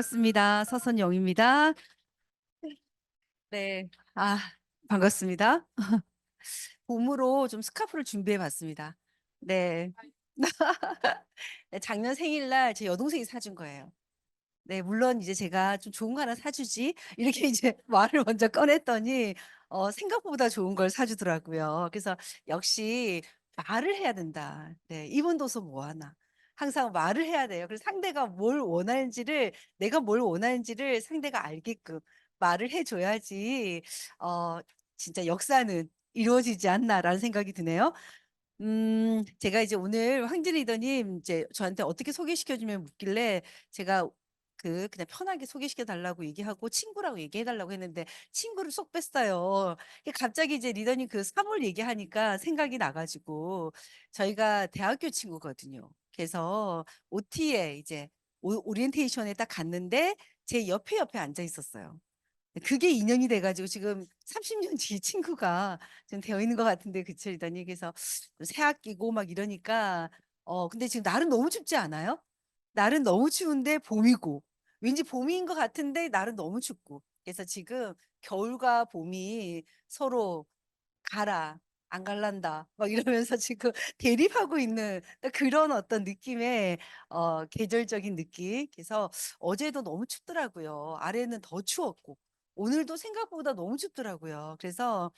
반갑습니다. 서선영입니다. 네. 반갑습니다. 봄으로 좀 스카프를 준비해 봤습니다. 네. 네, 작년 생일날 제 여동생이 사준 거예요. 네, 물론 이제 제가 "좀 좋은 거 하나 사 주지." 이렇게 이제 말을 먼저 꺼냈더니 생각보다 좋은 걸 사 주더라고요. 그래서 역시 말을 해야 된다. 네. "입은 도서 뭐 하나." 항상 말을 해야 돼요. 그래서 상대가 뭘 원하는지를 내가 뭘 원하는지를 상대가 알게끔 말을 해 줘야지 어 진짜 '역사는 이루어지지 않나.'라는 생각이 드네요. 제가 이제 오늘 황진 리더님 이제 저한테 어떻게 소개시켜 주면 묻길래 제가 그냥 편하게 소개시켜 달라고 얘기하고 친구라고 얘기해 달라고 했는데 친구를 쏙 뺐어요. 갑자기 이제 리더님 그 사물 얘기하니까 생각이 나 가지고 저희가 대학교 친구거든요. 그래서 OT에 이제 오리엔테이션에 딱 갔는데 제 옆에 앉아 있었어요. 그게 인연이 돼 가지고 지금 30 년지 친구가 지금 되어 있는 것 같은데 그쵸 리더님? 그래서 새 학기고 막 이러니까 근데 지금 날은 너무 춥지 않아요? 날은 너무 추운데 봄이고 왠지 봄인 것 같은데 날은 너무 춥고 그래서 지금 겨울과 봄이 서로 "가라. 안 갈란다." 막 이러면서 지금 대립하고 있는 딱 그런 어떤 느낌의 계절적인 느낌. 그래서 어제도 너무 춥더라고요. 아래는 더 추웠고 오늘도 생각보다 너무 춥더라고요. 그래서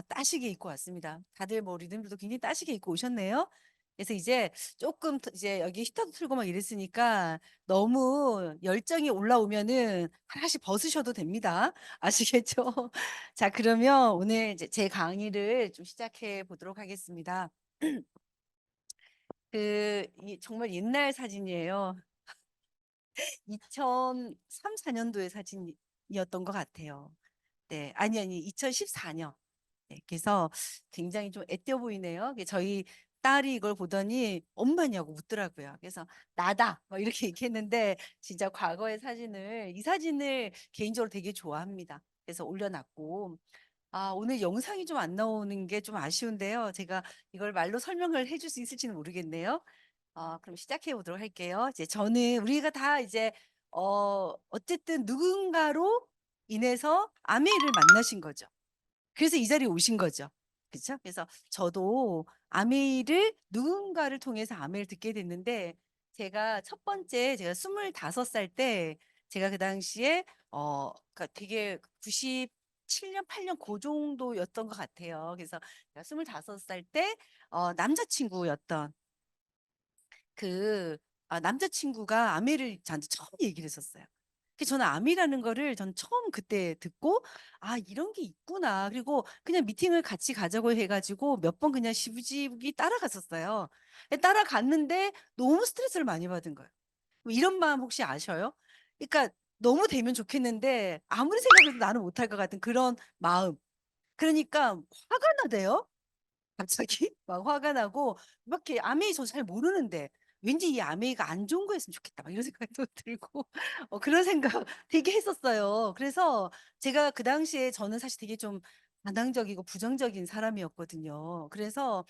따시게 입고 왔습니다. 다들 뭐 리듬들도 굉장히 따시게 입고 오셨네요. 그래서 이제 쪼끔 더 이제 여기 히터도 틀고 막 이랬으니까 너무 열정이 올라오면은 하나씩 벗으셔도 됩니다. 아시겠죠? 자, 그러면 오늘 이제 제 강의를 좀 시작해 보도록 하겠습니다. 이 정말 옛날 사진이에요. 2003-4 년도의 사진이었던 것 같아요. 네. 아니 2014 년. 네. 그래서 굉장히 좀 애띄어 보이네요. 저희 딸이 이걸 보더니 "엄마냐?"고 묻더라고요. 그래서 "나다." 막 이렇게 얘기했는데 진짜 과거의 사진을 이 사진을 개인적으로 되게 좋아합니다. 그래서 올려 놨고 오늘 영상이 좀 안 나오는 게 좀 아쉬운데요. 제가 이걸 말로 설명을 해줄 수 있을지는 모르겠네요. 그럼 시작해 보도록 할게요. 이제 저는 우리가 다 이제 어쨌든 누군가로 인해서 아메이를 만나신 거죠. 그래서 이 자리에 오신 거죠. 그쵸? 그래서 저도 아메이를 누군가를 통해서 아메이를 듣게 됐는데 제가 첫 번째 제가 25살 때 제가 그 당시에 그러니까 되게 97년 8년 고 정도였던 것 같아요. 그래서 제가 25살 때 남자 친구였던 그 남자 친구가 아메를 저한테 처음 얘기를 했었어요. 저는 아미라는 거를 전 처음 그때 듣고 '아 이런 게 있구나.' 그리고 그냥 미팅을 같이 가자고 해 가지고 몇 번 그냥 시부지기 따라갔었어요. 따라갔는데 너무 스트레스를 많이 받은 거예요. 뭐 이런 마음 혹시 아셔요? 그러니까 너무 되면 좋겠는데 아무리 생각해도 나는 못할 것 같은 그런 마음. 그러니까 화가 나대요. 갑자기 막 화가 나고 막 이렇게 아메이 저 잘 모르는데 왠지 '이 아메이가 안 좋은 거였으면 좋겠다.' 막 이런 생각도 들고 그런 생각 되게 했었어요. 그래서 제가 그 당시에 저는 사실 되게 좀 반항적이고 부정적인 사람이었거든요. 그래서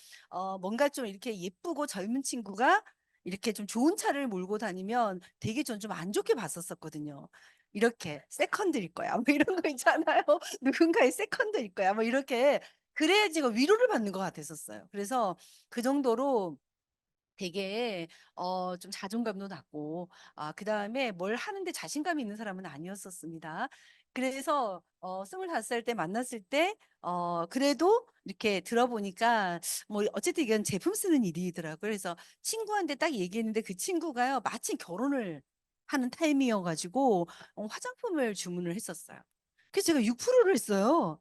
뭔가 좀 이렇게 예쁘고 젊은 친구가 이렇게 좀 좋은 차를 몰고 다니면 되게 전 좀 안 좋게 봤었었거든요. 이렇게 '세컨드일 거야.' 뭐 이런 거 있잖아요. '누군가의 세컨드일 거야.' 뭐 이렇게 그래야지 위로를 받는 것 같았었어요. 그래서 그 정도로 되게 좀 자존감도 낮고 그다음에 뭘 하는데 자신감이 있는 사람은 아니었었습니다. 그래서 25살 때 만났을 때 그래도 이렇게 들어보니까 뭐 어쨌든 이건 제품 쓰는 일이더라고요. 그래서 친구한테 딱 얘기했는데 그 친구가요 마침 결혼을 하는 타임이어 가지고 화장품을 주문을 했었어요. 그래서 제가 6%를 했어요.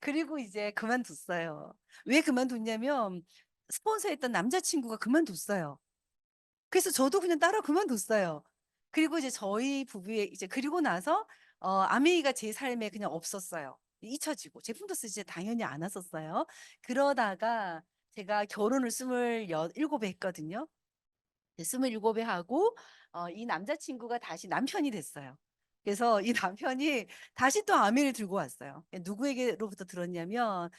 그리고 이제 그만뒀어요. 왜 그만뒀냐면 스폰서했던 남자친구가 그만뒀어요. 그래서 저도 그냥 따라 그만뒀어요. 그리고 이제 저희 부부의 이제 그리고 나서 아메이가 제 삶에 그냥 없었어요. 잊혀지고 제품도 쓰지 당연히 않았었어요. 그러다가 제가 결혼을 27에 했거든요. 네 27에 하고 이 남자친구가 다시 남편이 됐어요. 그래서 이 남편이 다시 또 아메를 들고 왔어요. 누구에게로부터 들었냐면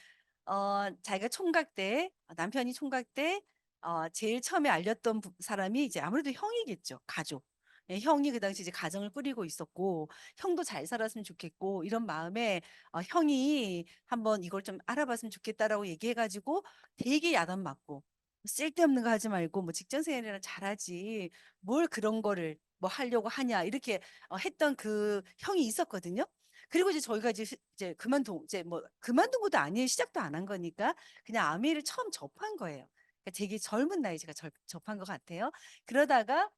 자기가 총각 때 남편이 총각 때 제일 처음에 알렸던 사람이 이제 아무래도 형이겠죠, 가족. 예, 형이 그 당시 이제 가정을 꾸리고 있었고 형도 잘 살았으면 좋겠고 이런 마음에 형이 한번 이걸 좀 알아봤으면 좋겠다라고 얘기해 가지고 되게 야단 맞고 쓸데없는 거 하지 말고 뭐 직장 생활이나 잘하지 뭘 그런 거를 뭐 하려고 하냐 이렇게 했던 그 형이 있었거든요. 그리고 이제 저희가 이제 그만둔 이제 뭐 그만둔 것도 아니에요. 시작도 안 한 거니까 그냥 아미를 처음 접한 거예요. 그러니까 되게 젊은 나이에 제가 접한 것 같아요. 그러다가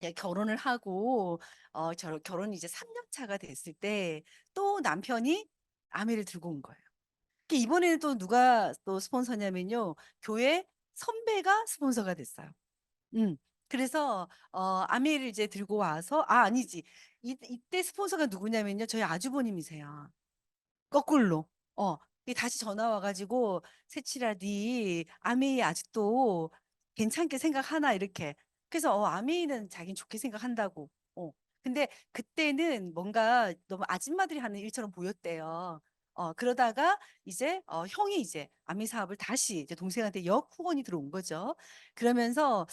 예, 결혼을 하고 결혼이 이제 3년 차가 됐을 때 또 남편이 아미를 들고 온 거예요. 이번에는 또 누가 또 스폰서냐면요. 교회 선배가 스폰서가 됐어요. 음. 그래서 아미를 이제 들고 와서 아니지. 이때 스폰서가 누구냐면요. 저희 아주버님이세요. 거꾸로. 이 다시 전화 와 가지고 "세칠아 네 아메이 아직도 괜찮게 생각하나?" 이렇게. 그래서 아메이는 자기는 좋게 생각한다고. 근데 그때는 뭔가 너무 아줌마들이 하는 일처럼 보였대요. 그러다가 이제 형이 이제 아미 사업을 다시 이제 동생한테 역후원이 들어온 거죠. 그러면서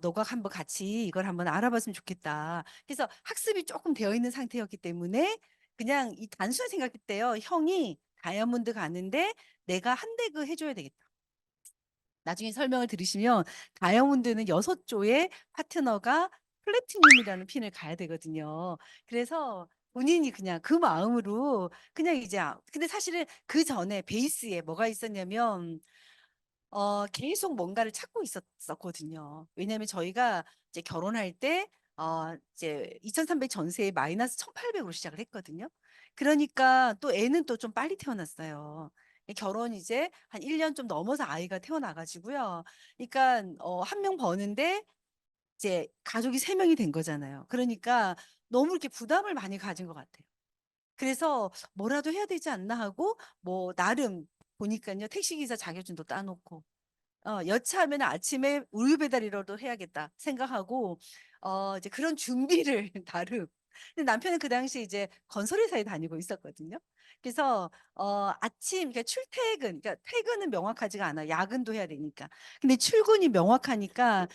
"너가 한번 같이 이걸 한번 알아봤으면 좋겠다." 그래서 학습이 쪼끔 되어 있는 상태였기 때문에 그냥 이 단순히 생각했대요. '형이 다이아몬드 가는데 내가 한 대그 해 줘야 되겠다.' 나중에 설명을 들으시면 다이아몬드는 6 조의 파트너가 플래티늄이라는 핀을 가야 되거든요. 그래서 본인이 그냥 그 마음으로 그냥 이제 근데 사실은 그전에 베이스에 뭐가 있었냐면 계속 뭔가를 찾고 있었거든요. 왜냐하면 저희가 이제 결혼할 때 이제 2,300 전세에 마이너스 1,800 으로 시작을 했거든요. 그러니까 또 애는 또 좀 빨리 태어났어요. 결혼 이제 한 1년 좀 넘어서 아이가 태어나 가지고요. 그러니깐 1명 버는데 이제 가족이 3 명이 된 거잖아요. 그러니까 너무 이렇게 부담을 많이 가진 것 같아요. 그래서 '뭐라도 해야 되지 않나.' 하고 뭐 나름 보니깐요 택시기사 자격증도 따 놓고 여차하면 '아침에 우유 배달이라도 해야겠다.' 생각하고 이제 그런 준비를 나름 근데 남편은 그 당시에 이제 건설회사에 다니고 있었거든요. 그래서 아침 그러니까 출퇴근 그러니까 퇴근은 명확하지가 않아요, 야근도 해야 되니까. 근데 출근이 명확하니까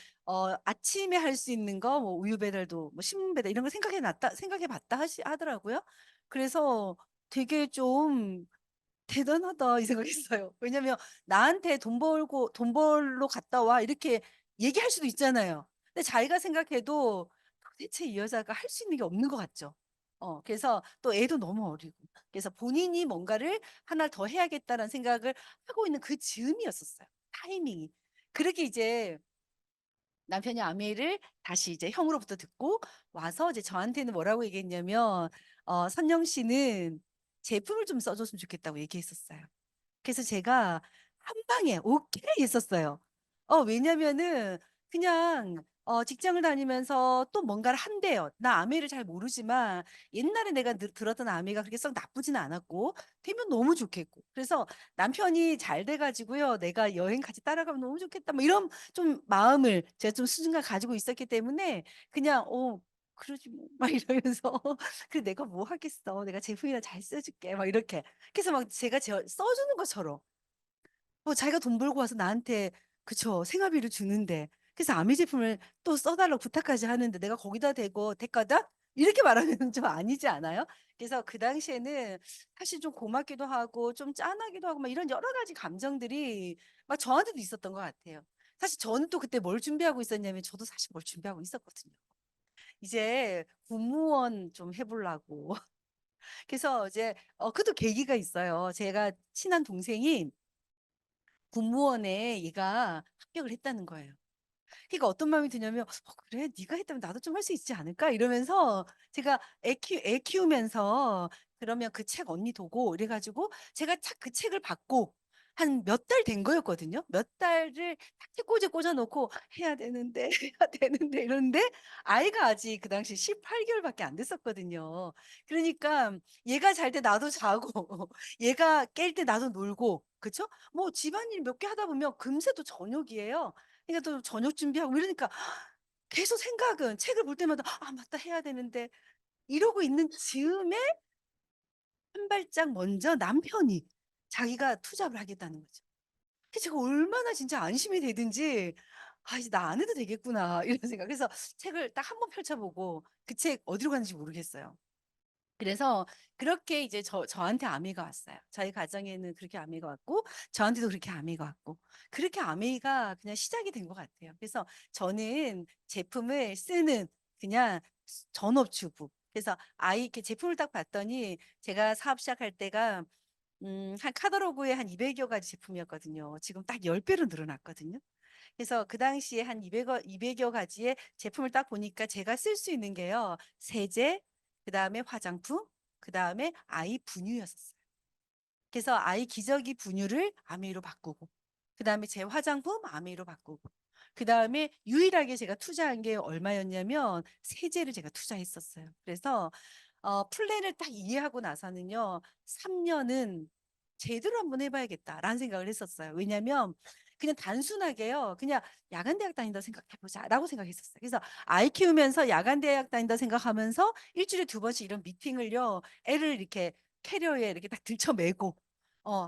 아침에 할 수 있는 거 뭐 우유 배달도 뭐 신문 배달 이런 거 생각해 봤다 하더라고요. 그래서 되게 좀 '대단하다.' 이 생각했어요. 왜냐면 나한테 "돈 벌러 갔다 와." 이렇게 얘기할 수도 있잖아요. 근데 자기가 생각해도 도대체 이 여자가 할 수 있는 게 없는 것 같죠. 그래서 또 애도 너무 어리고 그래서 본인이 뭔가를 '하나를 더 해야겠다.'라는 생각을 하고 있는 그 즈음이었었어요, 타이밍이. 그렇게 이제 남편이 아메이를 다시 이제 형으로부터 듣고 와서 이제 저한테는 뭐라고 얘기했냐면 "선영 씨는 제품을 좀 써 줬으면 좋겠다."고 얘기했었어요. 그래서 제가 한 방에 오케이 했었어요. 왜냐면은 그냥 직장을 다니면서 또 뭔가를 한대요. 나 아메를 잘 모르지만 옛날에 내가 들었던 아메가 그렇게 썩 나쁘지는 않았고 되면 너무 좋겠고. 그래서 남편이 잘 돼 가지고요. '내가 여행 같이 따라가면 너무 좋겠다.' 뭐 이런 좀 마음을 제가 좀 순간 가지고 있었기 때문에 그냥 그러지 뭐.' 막 이러면서 '그래 내가 뭐 하겠어. 내가 제품이나 잘 써 줄게.' 막 이렇게. 그래서 막 제가 써 주는 것처럼 자기가 돈 벌고 와서 나한테 그쵸. 생활비를 주는데 그래서 아미 제품을 또 써 달라고 부탁까지 하는데 내가 거기다 대고 "대가다?" 이렇게 말하면은 좀 아니지 않아요? 그래서 그 당시에는 사실 좀 고맙기도 하고 좀 짠하기도 하고 막 이런 여러 가지 감정들이 막 저한테도 있었던 것 같아요. 사실 저는 또 그때 뭘 준비하고 있었냐면 저도 사실 뭘 준비하고 있었거든요. 이제 공무원 좀 해 보려고. 그래서 이제 그것도 계기가 있어요. 제가 친한 동생이 군무원에 얘가 합격을 했다는 거예요. 그러니까 어떤 마음이 드냐면 그래 네가 했다면 나도 좀 할 수 있지 않을까?' 이러면서 제가 애 키우면서 그러면 그 책 언니 도고 이래 가지고 제가 착 그 책을 받고 한 몇 달 된 거였거든요. 몇 달을 딱 책꽂이에 꽂아 놓고 '해야 되는데, 해야 되는데.' 이러는데 아이가 아직 그 당시 18 개월밖에 안 됐었거든요. 그러니까 얘가 잘 때 나도 자고 얘가 깰 때 나도 놀고 그쵸? 뭐 집안일 몇 개 하다 보면 금세 또 저녁이에요. 그러니까 또 저녁 준비하고 이러니까 계속 생각은 책을 볼 때마다 '아 맞다. 해야 되는데.' 이러고 있는 즈음에 한 발짝 먼저 남편이 자기가 투잡을 하겠다는 거죠. 그 제가 얼마나 진짜 안심이 되든지 '아 이제 나 안 해도 되겠구나.' 이런 생각. 그래서 책을 딱 한 번 펼쳐보고 그 책 어디로 갔는지 모르겠어요. 그래서 그렇게 이제 저한테 아미가 왔어요. 저희 가정에는 그렇게 아미가 왔고 저한테도 그렇게 아미가 왔고 그렇게 아미가 그냥 시작이 된 것 같아요. 그래서 저는 제품을 쓰는 그냥 전업주부. 그래서 아이 이렇게 제품을 딱 봤더니 제가 사업 시작할 때가 한 카탈로그에 한 200여 가지 제품이었거든요. 지금 딱 10 배로 늘어났거든요. 그래서 그 당시에 한 200여 가지의 제품을 딱 보니까 제가 쓸 수 있는 게요. 세제, 그다음에 화장품, 그다음에 아이 분유였었어요. 그래서 아이 기저귀 분유를 아메이로 바꾸고 그다음에 제 화장품 아메이로 바꾸고 그다음에 유일하게 제가 투자한 게 얼마였냐면 세제를 제가 투자했었어요. 그래서 플랜을 딱 이해하고 나서는요. 3 년은 '제대로 한번 해 봐야겠다.'라는 생각을 했었어요. 왜냐면 그냥 단순하게요. 그냥 '야간 대학 다닌다 생각해 보자.'라고 생각했었어요. 그래서 아이 키우면서 야간 대학 다닌다 생각하면서 일 주일에 2번씩 이런 미팅을요. 애를 이렇게 캐리어에 이렇게 딱 들쳐메고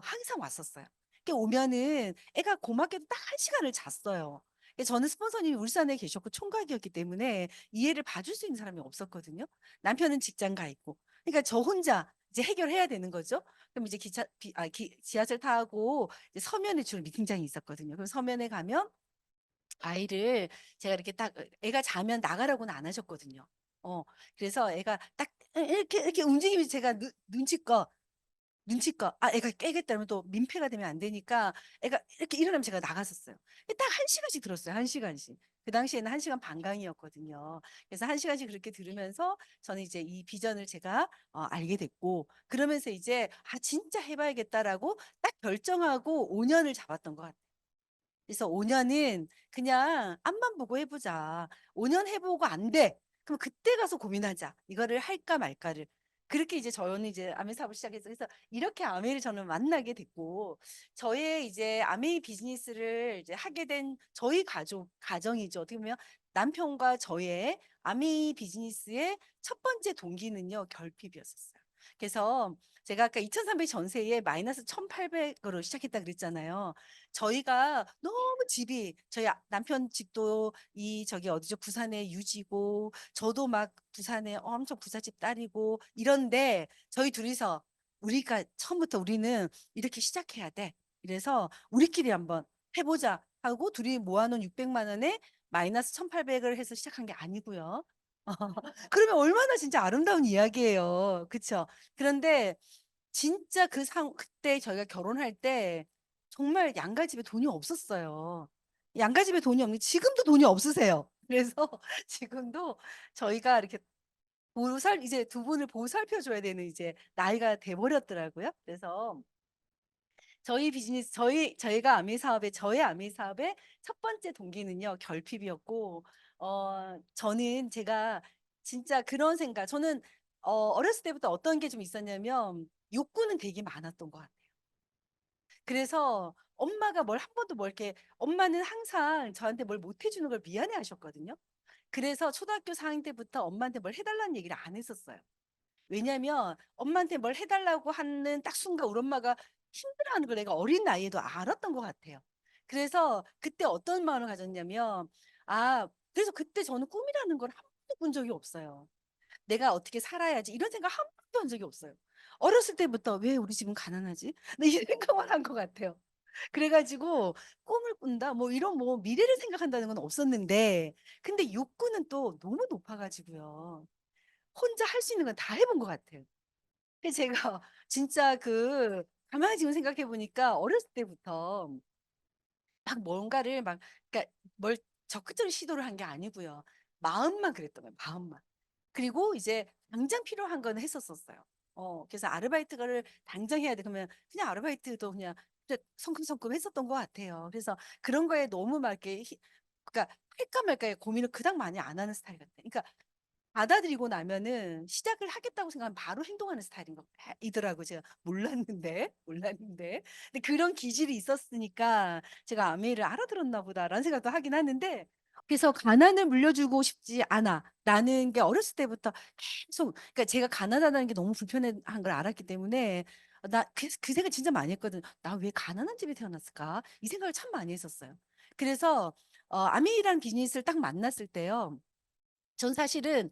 항상 왔었어요. 이렇게 오면은 애가 고맙게도 딱 1 시간을 잤어요. 저는 스폰서님이 울산에 계셨고 총각이었기 때문에 이해를 봐줄 수 있는 사람이 없었거든요. 남편은 직장 가 있고. 그러니까 저 혼자 이제 해결해야 되는 거죠. 그럼 이제 기차 비 아 기 지하철 타고 이제 서면에 주로 미팅장이 있었거든요. 그럼 서면에 가면 아이를 제가 이렇게 딱 애가 자면 나가라고는 안 하셨거든요. 어 그래서 애가 딱 이렇게 움직이면 제가 눈치껏 애가 깨겠다 면 또 민폐가 되면 안 되니까 애가 이렇게 일어나면 제가 나갔었어요. 딱 1 시간씩 들었어요, 1 시간씩. 그 당시에는 1 시간 반 강의였거든요. 그래서 1 시간씩 그렇게 들으면서 저는 이제 이 비전을 제가 알게 됐고 그러면서 이제 '아 진짜 해 봐야겠다.'라고 딱 결정하고 5 년을 잡았던 것 같아요. 그래서 5 년은 그냥 '앞만 보고 해 보자. 5년 해 보고 안 돼. 그럼 그때 가서 고민하자. 이거를 할까 말까.'를. 그렇게 이제 저는 이제 아메 사업을 시작했어요. 그래서 이렇게 아메를 저는 만나게 됐고 저의 이제 아메이 비즈니스를 이제 하게 된 저희 가정이죠. 어떻게 보면 남편과 저의 아메이 비즈니스의 첫 번째 동기는요 결핍이었었어요. 그래서 제가 아까 2,300 전세에 마이너스 1,800 으로 시작했다 그랬잖아요. 저희가 너무 집이 저희 남편 집도 저기 어디죠? 부산에 유지고 저도 막 부산에 엄청 부잣집 딸이고 이런데 저희 둘이서 우리가 처음부터 '우리는 이렇게 시작해야 돼.' 이래서 '우리끼리 한번 해 보자.' 하고 둘이 모아 놓은 600만 원에 마이너스 1,800을 해서 시작한 게 아니고요. 그러면 얼마나 진짜 아름다운 이야기예요. 그쵸? 그런데 진짜 그때 저희가 결혼할 때 정말 양가 집에 돈이 없었어요. 양가 집에 돈이 없는데 지금도 돈이 없으세요. 그래서 지금도 저희가 이렇게 이제 두 분을 보살펴 줘야 되는 이제 나이가 돼 버렸더라고요. 그래서 저희가 아미 사업의 저의 아미 사업의 첫 번째 동기는요 결핍이었고 저는 제가 진짜 그런 생각 저는 어렸을 때부터 어떤 게 좀 있었냐면 욕구는 되게 많았던 것 같아요. 그래서 엄마가 뭘 한 번도 뭐 이렇게 엄마는 항상 저한테 뭘 못해 주는 걸 미안해 하셨거든요. 그래서 초등학교 4 학년 때부터 엄마한테 뭘 해 달라는 얘기를 안 했었어요. 왜냐면 엄마한테 뭘 해 달라고 하는 딱 순간 우리 엄마가 힘들어하는 걸 내가 어린 나이에도 알았던 것 같아요. 그래서 그때 어떤 마음을 가졌냐면 그래서 그때 저는 꿈이라는 걸 한 번도 꾼 적이 없어요. '내가 어떻게 살아야지.' 이런 생각 한 번도 한 적이 없어요. 어렸을 때부터 '왜 우리 집은 가난하지?' 네 이 생각만 한 것 같아요. 그래 가지고 '꿈을 꾼다.' 뭐 이런 뭐 미래를 생각한다는 건 없었는데 근데 욕구는 또 너무 높아 가지고요. 혼자 할 수 있는 건 다 해본 것 같아요. 그래서 제가 진짜 가만히 지금 생각해 보니까 어렸을 때부터 막 뭔가를 막 그러니까 뭘 적극적으로 시도를 한 게 아니고요. 마음만 그랬던 거예요, 마음만. 그리고 이제 당장 필요한 거는 했었었어요. 그래서 아르바이트를 당장 해야 돼. 그러면 그냥 아르바이트도 그냥 성큼성큼 했었던 것 같아요. 그래서 그런 거에 너무 막 이렇게 그러니까 할까 말까의 고민을 그닥 많이 안 하는 스타일 같아요. 그러니까 받아들이고 나면은 시작을 하겠다고 생각하면 바로 행동하는 스타일인 거 이더라고요. 제가 몰랐는데. 근데 그런 기질이 있었으니까 제가 '아메이를 알아들었나 보다.'라는 생각도 하긴 하는데 그래서 '가난을 물려주고 싶지 않아.'라는 게 어렸을 때부터 계속 그러니까 제가 가난하다는 게 너무 불편한 걸 알았기 때문에 나 그 생각 진짜 많이 했거든요. '나 왜 가난한 집에 태어났을까?' 이 생각을 참 많이 했었어요. 그래서 아미라는 비즈니스를 딱 만났을 때요. 전 사실은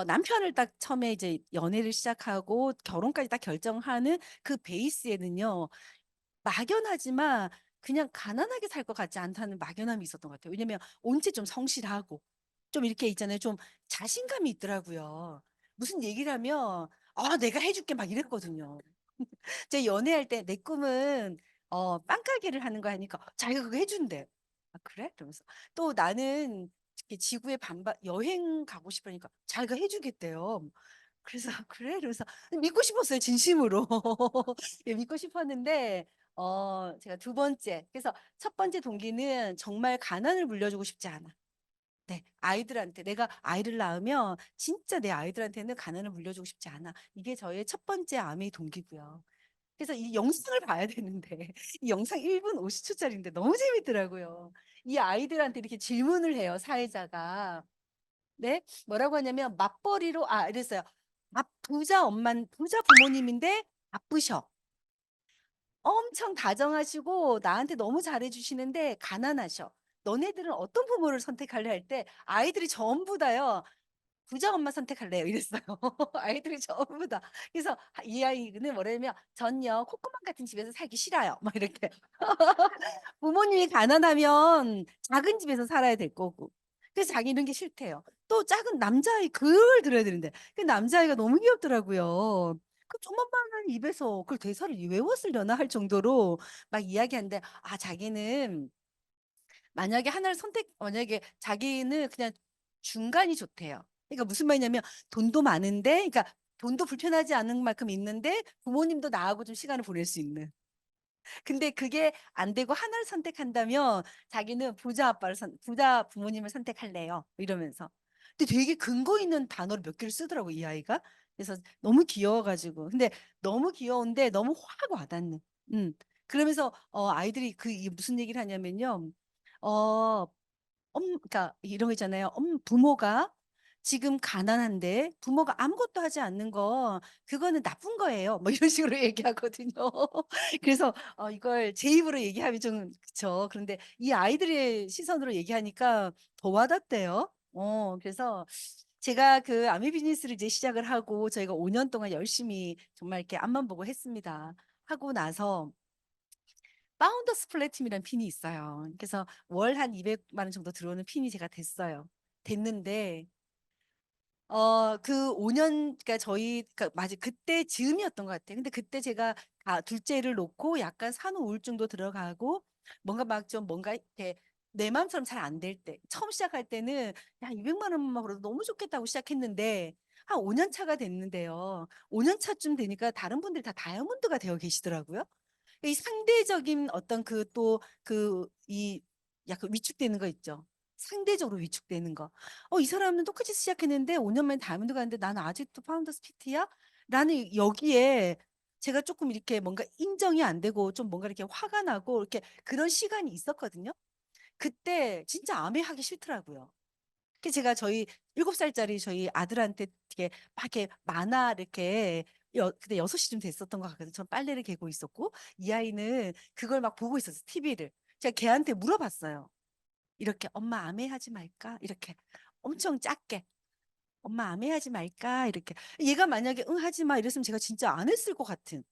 남편을 딱 처음에 이제 연애를 시작하고 결혼까지 딱 결정하는 그 베이스에는요. 막연하지만 그냥 가난하게 살 것 같지 않다는 막연함이 있었던 것 같아요. 왜냐면 온체 좀 성실하고 좀 이렇게 있잖아요. 좀 자신감이 있더라고요. 무슨 얘기를 하면 "아 내가 해 줄게." 막 이랬거든요. 제가 연애할 때 "내 꿈은 빵 가게를 하는 거야." 하니까 자기가 그거 해 준대. "아 그래?" 이러면서. 또 "나는 이렇게 지구의 반바 여행 가고 싶으니까." 자기가 해 주겠대요. 그래서 "그래?" 이러면서 믿고 싶었어요 진심으로. 예 믿고 싶었는데 제가 두 번째 그래서 첫 번째 동기는 정말 가난을 물려주고 싶지 않아. 네. 아이들한테 내가 아이를 낳으면 진짜 내 아이들한테는 가난을 물려주고 싶지 않아. 이게 저의 첫 번째 아의 동기고요. 그래서 이 영상을 봐야 되는데 이 영상 1분 50 초짜리인데 너무 재밌더라고요. 이 아이들한테 이렇게 질문을 해요 사회자가. 네. 뭐라고 하냐면 맞벌이로 이랬어요. 부자 부자 부모님인데 바쁘셔. 엄청 다정하시고 나한테 너무 잘해 주시는데 가난하셔. "너네들은 어떤 부모를 선택할래?" 할 때 아이들이 전부 다요. "부자 엄마 선택할래요." 이랬어요. 아이들이 전부 다. 그래서 이 아이는 뭐냐면 "전요 콧구멍 같은 집에서 살기 싫어요." 막 이렇게. 부모님이 가난하면 작은 집에서 살아야 될 거고. 그래서 자기는 이런 게 싫대요. 또 작은 남자아이 그걸 들어야 되는데 그 남자아이가 너무 귀엽더라고요. 그 조만만한 입에서 그걸 대사를 외웠으려나 할 정도로 막 이야기하는데 자기는 만약에 하나를 만약에 자기는 그냥 중간이 좋대요. 그러니까 무슨 말이냐면 돈도 많은데 그러니까 돈도 불편하지 않은 만큼 있는데 부모님도 나하고 좀 시간을 보낼 수 있는. 근데 그게 안 되고 하나를 선택한다면 자기는 부자 부모님을 선택할래요." 이러면서. 근데 되게 근거 있는 단어를 몇 개를 쓰더라고요, 이 아이가. 그래서 너무 귀여워 가지고. 근데 너무 귀여운데 너무 확 와닿는. 음. 그러면서 아이들이 이게 무슨 얘기를 하냐면요. 어 그러니까 이런 거 있잖아요. 부모가 지금 가난한데 부모가 아무것도 하지 않는 거 그거는 나쁜 거예요. 뭐 이런 식으로 얘기하거든요. 그래서 이걸 제 입으로 얘기하면 좀 그쵸. 그런데 이 아이들의 시선으로 얘기하니까 더 와닿대요. 그래서 제가 그 아미 비즈니스를 이제 시작을 하고 저희가 5년 동안 열심히 정말 이렇게 앞만 보고 했습니다. 하고 나서 파운더스 플래팀이라는 핀이 있어요. 그래서 월 한 200만 원 정도 들어오는 핀이 제가 됐어요. 됐는데 그 5년 그러니까 그러니까 맞아 그때 즈음이었던 것 같아요. 근데 그때 제가 둘째를 놓고 약간 산후 우울증도 들어가고 뭔가 막 좀 뭔가 이렇게 내 마음처럼 잘 안 될 때 처음 시작할 때는 '야 200만 원만 벌어도 너무 좋겠다.'고 시작했는데 한 5년 차가 됐는데요. 5년 차쯤 되니까 다른 분들이 다 다이아몬드가 되어 계시더라고요. 이 상대적인 어떤 이 약간 위축되는 거 있죠. 상대적으로 위축되는 거. '이 사람은 똑같이 시작했는데 5년 만에 다이아몬드 갔는데 나는 아직도 파운더스 피트야?'라는 여기에 제가 쪼끔 이렇게 뭔가 인정이 안 되고 좀 뭔가 이렇게 화가 나고 이렇게 그런 시간이 있었거든요. 그때 진짜 아메하기 싫더라고요. 제가 저희 7 살짜리 저희 아들한테 이렇게 막 이렇게 만화 이렇게 그때 6 시쯤 됐었던 것 같거든요. 전 빨래를 개고 있었고 이 아이는 그걸 막 보고 있었어요, TV를. 제가 걔한테 물어봤어요. 이렇게 "엄마 아메하지 말까?" 이렇게 엄청 작게. "엄마 아메하지 말까?" 이렇게. 얘가 만약에 "응 하지 마." 이랬으면 제가 진짜 안 했을 것 같은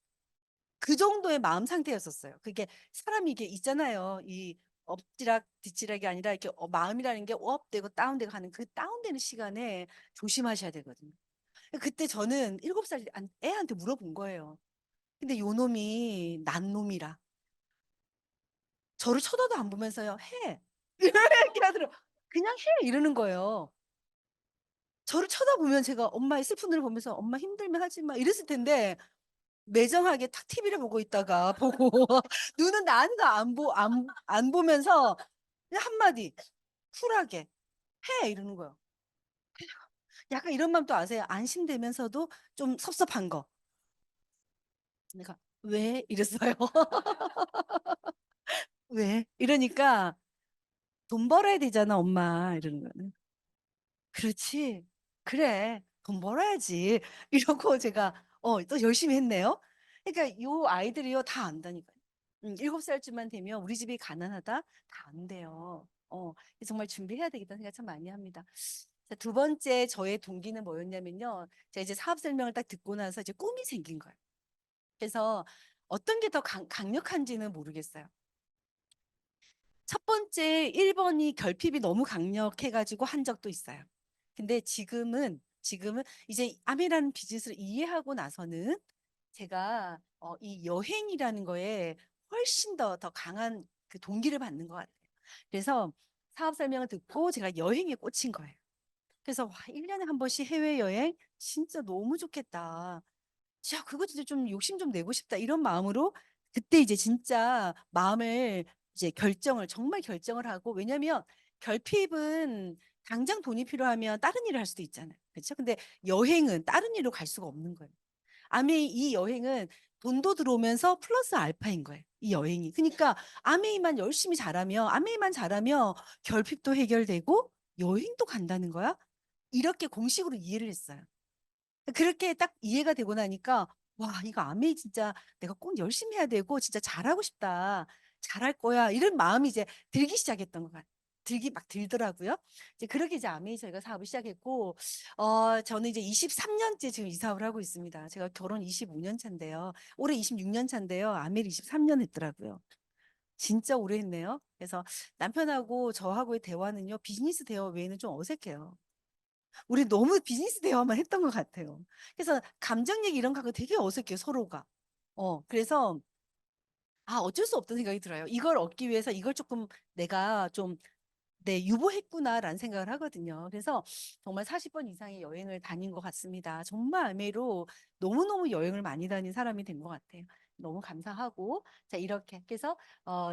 그 정도의 마음 상태였었어요. 그게 사람이 이게 있잖아요. 이 엎지락 뒤치락이 아니라 이렇게 마음이라는 게 업되고 다운되고 하는 그 다운되는 시간에 조심하셔야 되거든요. 그때 저는 7 살 애한테 물어본 거예요. 근데 요 놈이 난 놈이라 저를 쳐다도 안 보면서요. "해." 이렇게 하더라 "그냥 해." 이러는 거예요. 저를 쳐다보면 제가 엄마의 슬픈 눈을 보면서 "엄마 힘들면 하지 마." 이랬을 텐데 매정하게 탁 TV를 보고 있다가 보고 눈은 나는 안 보면서 그냥 한마디 쿨하게 "해." 이러는 거예요. 약간 이런 마음 또 아세요? 안심되면서도 좀 섭섭한 거. 내가 "왜?" 이랬어요. "왜?" 이러니까 "돈 벌어야 되잖아 엄마." 이러는 거예요. "그렇지. 그래. 돈 벌어야지." 이러고 제가 또 열심히 했네요. 그러니까 요 아이들이요 다 안다니까요. 7 살쯤만 되면 "우리 집이 가난하다." 다 안대요. 정말 준비해야 되겠다는 생각 참 많이 합니다. 자, 두 번째 저의 동기는 뭐였냐면요. 제가 이제 사업 설명을 딱 듣고 나서 이제 꿈이 생긴 거예요. 그래서 어떤 게 더 강력한지는 모르겠어요. 첫 번째 1번이 결핍이 너무 강력해가지고 한 적도 있어요. 근데 지금은 이제 아미라는 비즈니스를 이해하고 나서는 제가 이 여행이라는 거에 훨씬 더 강한 그 동기를 받는 것 같아요. 그래서 사업 설명을 듣고 제가 여행에 꽂힌 거예요. 그래서 와, 1년에 한 번씩 해외여행 진짜 너무 좋겠다. 자, 그거 진짜 좀 욕심 좀 내고 싶다. 이런 마음으로 그때 이제 진짜 마음을 이제 정말 결정을 하고, 왜냐면 결핍은 당장 돈이 필요하면 다른 일을 할 수도 있잖아요. 그렇죠? 근데 여행은 다른 일로 갈 수가 없는 거예요. 아메이 이 여행은 돈도 들어오면서 플러스 알파인 거예요. 이 여행이. 그러니까 아메이만 잘하면 결핍도 해결되고 여행도 간다는 거야. 이렇게 공식으로 이해를 했어요. 그렇게 딱 이해가 되고 나니까 와, 이거 아메이 진짜 내가 꼭 열심히 해야 되고 진짜 잘하고 싶다. 잘할 거야. 이런 마음이 이제 들기 시작했던 것 같아요. 들기 막 들더라고요. 이제 그렇게 이제 아메이 저희가 사업을 시작했고, 저는 이제 23년째 지금 이 사업을 하고 있습니다. 제가 결혼 25년 차인데요. 올해 26년 차인데요. 아메이 23년 했더라고요. 진짜 오래 했네요. 그래서 남편하고 저하고의 대화는요, 비즈니스 대화 외에는 좀 어색해요. 우리 너무 비즈니스 대화만 했던 것 같아요. 그래서 감정 얘기 이런 거 하고 되게 어색해요, 서로가. 그래서 어쩔 수 없다는 생각이 들어요. 이걸 얻기 위해서 이걸 조금 내가 좀 유보했구나라는 생각을 하거든요. 그래서 정말 40번 이상의 여행을 다닌 것 같습니다. 정말 아메로 너무너무 여행을 많이 다닌 사람이 된 것 같아요. 너무 감사하고. 자, 이렇게 해서,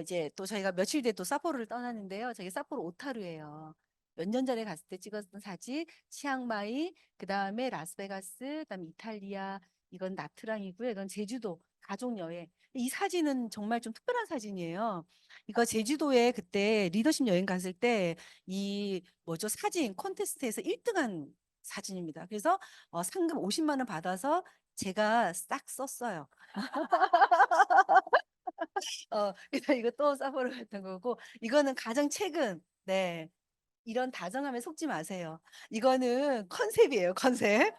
이제 또 저희가 며칠 뒤에 또 사포로를 떠나는데요. 저기 사포로 오타루예요. 몇 년 전에 갔을 때 찍었던 사진, 치앙마이, 그 다음에 라스베가스, 그 다음에 이탈리아, 이건 나트랑이고요. 이건 제주도 가족 여행. 이 사진은 정말 좀 특별한 사진이에요. 이거 제주도에 그때 리더십 여행 갔을 때 이 뭐죠 사진 콘테스트에서 1등한 사진입니다. 그래서 상금 50만 원 받아서 제가 싹 썼어요. 그래서 이거 또 써보러 갔던 거고 이거는 가장 최근 네 이런 다정함에 속지 마세요. 이거는 컨셉이에요, 컨셉.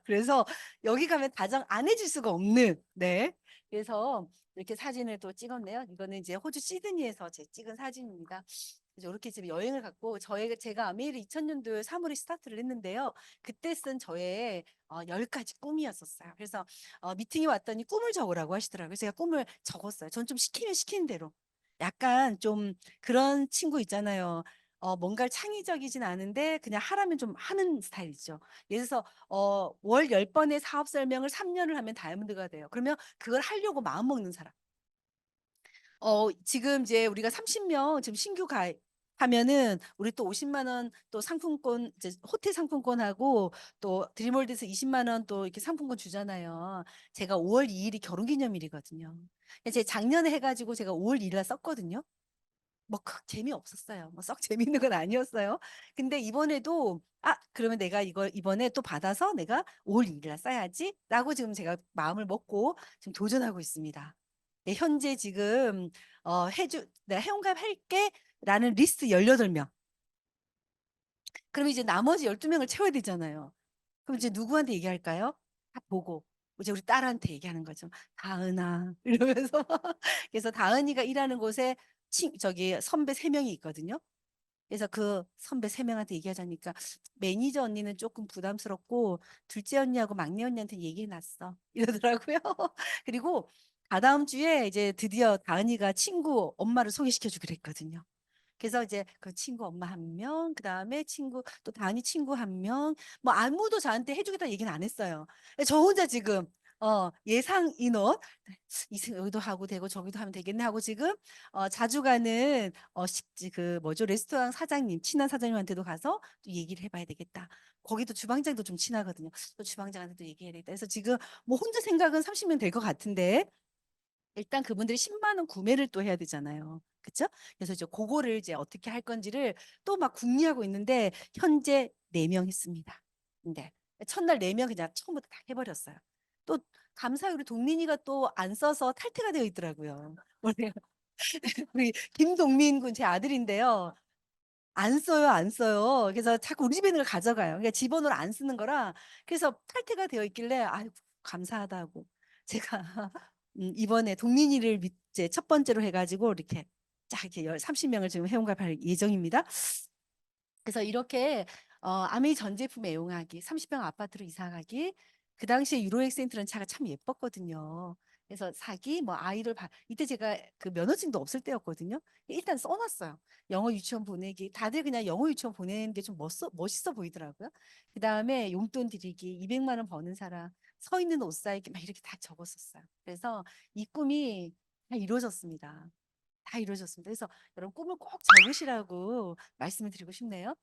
그래서 여기 가면 다정 안 해줄 수가 없는, 네. 그래서 이렇게 사진을 또 찍었네요. 이거는 이제 호주 시드니에서 제 찍은 사진입니다. 그래서 이렇게 지금 여행을 갔고, 제가 아메이를 2000년도에 3월에 스타트를 했는데요. 그때 쓴 저의 10가지 꿈이었었어요. 그래서 미팅에 왔더니 꿈을 적으라고 하시더라고요. 그래서 제가 꿈을 적었어요. 전 좀 시키면 시키는 대로. 약간 좀 그런 친구 있잖아요. 뭔가를 창의적이진 않은데 그냥 하라면 좀 하는 스타일이죠. 예를 들어서 월 10번의 사업 설명을 3년을 하면 다이아몬드가 돼요. 그러면 그걸 하려고 마음 먹는 사람. 지금 이제 우리가 30명 지금 신규 가입하면은 우리 또 50만 원 또 상품권 이제 호텔 상품권하고 또 드림월드에서 20만 원 또 이렇게 상품권 주잖아요. 제가 5월 2일이 결혼 기념일이거든요. 제가 작년에 해가지고 제가 5월 2일 날 썼거든요. 뭐 재미없었어요. 뭐 썩 재밌는 건 아니었어요. 근데 이번에도 그러면 내가 이걸 이번에 또 받아서 내가 5월 2일 날 써야지라고 지금 제가 마음을 먹고 지금 도전하고 있습니다. 네, 현재 지금 내가 회원가입 할게라는 리스트 18명. 그럼 이제 나머지 12명을 채워야 되잖아요. 그럼 이제 누구한테 얘기할까요? 다 보고 이제 우리 딸한테 얘기하는 거죠. 다은아 이러면서 그래서 다은이가 일하는 곳에 저기 선배 3명이 있거든요. 그래서 그 선배 3명한테 얘기하자니까 매니저 언니는 조금 부담스럽고 둘째 언니하고 막내 언니한테 얘기해 놨어. 이러더라고요. 그리고 다다음 주에 이제 드디어 다은이가 친구 엄마를 소개시켜 주기로 했거든요. 그래서 이제 그 친구 엄마 1명, 그 다음에 또 다은이 친구 1명, 뭐 아무도 저한테 해주겠다 얘기는 안 했어요. 저 혼자 지금, 예상 인원, 여기도 하고 되고 저기도 하면 되겠네 하고 지금, 자주 가는, 뭐죠, 레스토랑 사장님, 친한 사장님한테도 가서 또 얘기를 해봐야 되겠다. 거기도 주방장도 좀 친하거든요. 또 주방장한테도 얘기해야 되겠다. 그래서 지금 뭐 혼자 생각은 30명 될 것 같은데, 일단 그분들이 10만 원 구매를 또 해야 되잖아요. 그쵸? 그래서 이제 그거를 이제 어떻게 할 건지를 또 막 궁리하고 있는데 현재 4명 했습니다. 네. 첫날 4명 그냥 처음부터 다 해버렸어요. 또 감사히 우리 동민이가 또 안 써서 탈퇴가 되어 있더라고요. 원래 우리 김동민 군 제 아들인데요. 안 써요, 안 써요. 그래서 자꾸 우리 집에 있는 걸 가져가요. 그러니까 집어넣을 안 쓰는 거라 그래서 탈퇴가 되어 있길래 아이고 감사하다고 제가 이번에 동린이를 이제 첫 번째로 해 가지고 이렇게 쫙 이렇게 30명을 지금 회원가입할 예정입니다. 그래서 이렇게 아메이 전 제품 애용하기, 30평 아파트로 이사 가기, 그 당시에 유로 엑센트라는 차가 참 예뻤거든요. 그래서 사기, 뭐 아이를 이때 제가 그 면허증도 없을 때였거든요. 일단 써 놨어요. 영어 유치원 보내기. 다들 그냥 영어 유치원 보내는 게 좀 멋있어 보이더라고요. 그다음에 용돈 드리기, 200만 원 버는 사람, 서 있는 옷 사입기 막 이렇게 다 적었었어요. 그래서 이 꿈이 다 이루어졌습니다. 다 이루어졌습니다. 그래서 여러분 꿈을 꼭 적으시라고 말씀을 드리고 싶네요.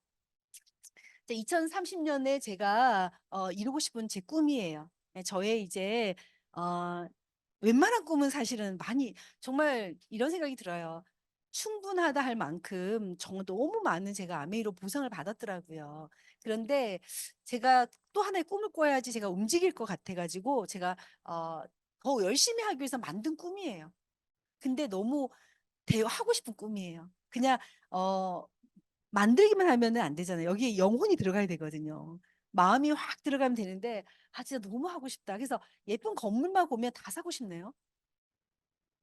2030년에 제가 이루고 싶은 제 꿈이에요. 예, 저의 이제 어, 웬만한 꿈은 사실은 많이 정말 이런 생각이 들어요. 충분하다 할 만큼 정말 너무 많은 제가 아메이로 보상을 받았더라고요. 그런데 제가 또 하나의 꿈을 꿔야지 제가 움직일 것 같아가지고 제가 어, 더 열심히 하기 위해서 만든 꿈이에요. 근데 너무 하고 싶은 꿈이에요. 그냥 어 만들기만 하면은 안 되잖아요. 여기에 영혼이 들어가야 되거든요. 마음이 확 들어가면 되는데 진짜 너무 하고 싶다. 그래서 예쁜 건물만 보면 다 사고 싶네요.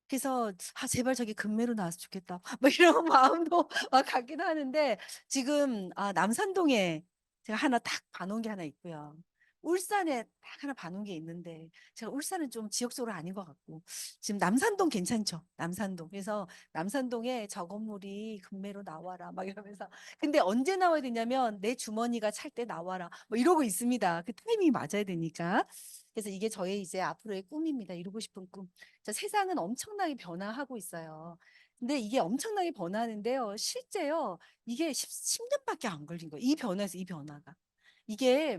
그래서 제발 저기 금매로 나왔으면 좋겠다. 뭐 이런 마음도 막 갖긴 하는데 지금 남산동에 제가 하나 딱 봐놓은 게 하나 있고요. 울산에 딱 하나 봐놓은 게 있는데 제가 울산은 좀 지역적으로 아닌 것 같고 지금 남산동 괜찮죠? 남산동. 그래서 남산동에 저 건물이 금매로 나와라 막 이러면서 근데 언제 나와야 되냐면 내 주머니가 찰 때 나와라 뭐 이러고 있습니다. 그 타이밍이 맞아야 되니까. 그래서 이게 저의 이제 앞으로의 꿈입니다. 이루고 싶은 꿈. 세상은 엄청나게 변화하고 있어요. 근데 이게 엄청나게 변하는데요. 실제요. 이게 10년밖에 안 걸린 거예요. 이 변화에서 이 변화가. 이게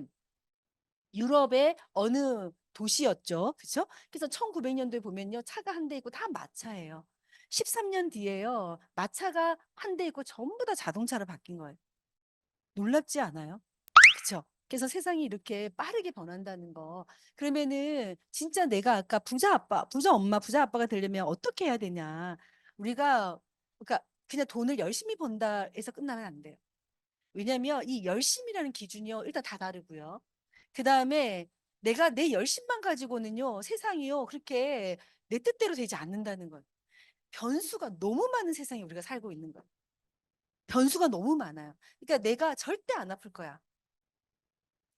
유럽의 어느 도시였죠. 그렇죠? 그래서 1900년도에 보면요. 차가 한 대 있고 다 마차예요. 13년 뒤에요. 마차가 한 대 있고 전부 다 자동차로 바뀐 거예요. 놀랍지 않아요? 그쵸? 그래서 세상이 이렇게 빠르게 변한다는 거. 그러면은 진짜 내가 아까 부자 아빠, 부자 엄마, 부자 아빠가 되려면 어떻게 해야 되냐? 우리가 그러니까 그냥 돈을 열심히 번다 해서 끝나면 안 돼요. 왜냐면 이 열심이라는 기준이요. 일단 다 다르고요. 그다음에 내가 내 열심만 가지고는요. 세상이요. 그렇게 내 뜻대로 되지 않는다는 거예요. 변수가 너무 많은 세상에 우리가 살고 있는 거예요. 변수가 너무 많아요. 그러니까 내가 절대 안 아플 거야.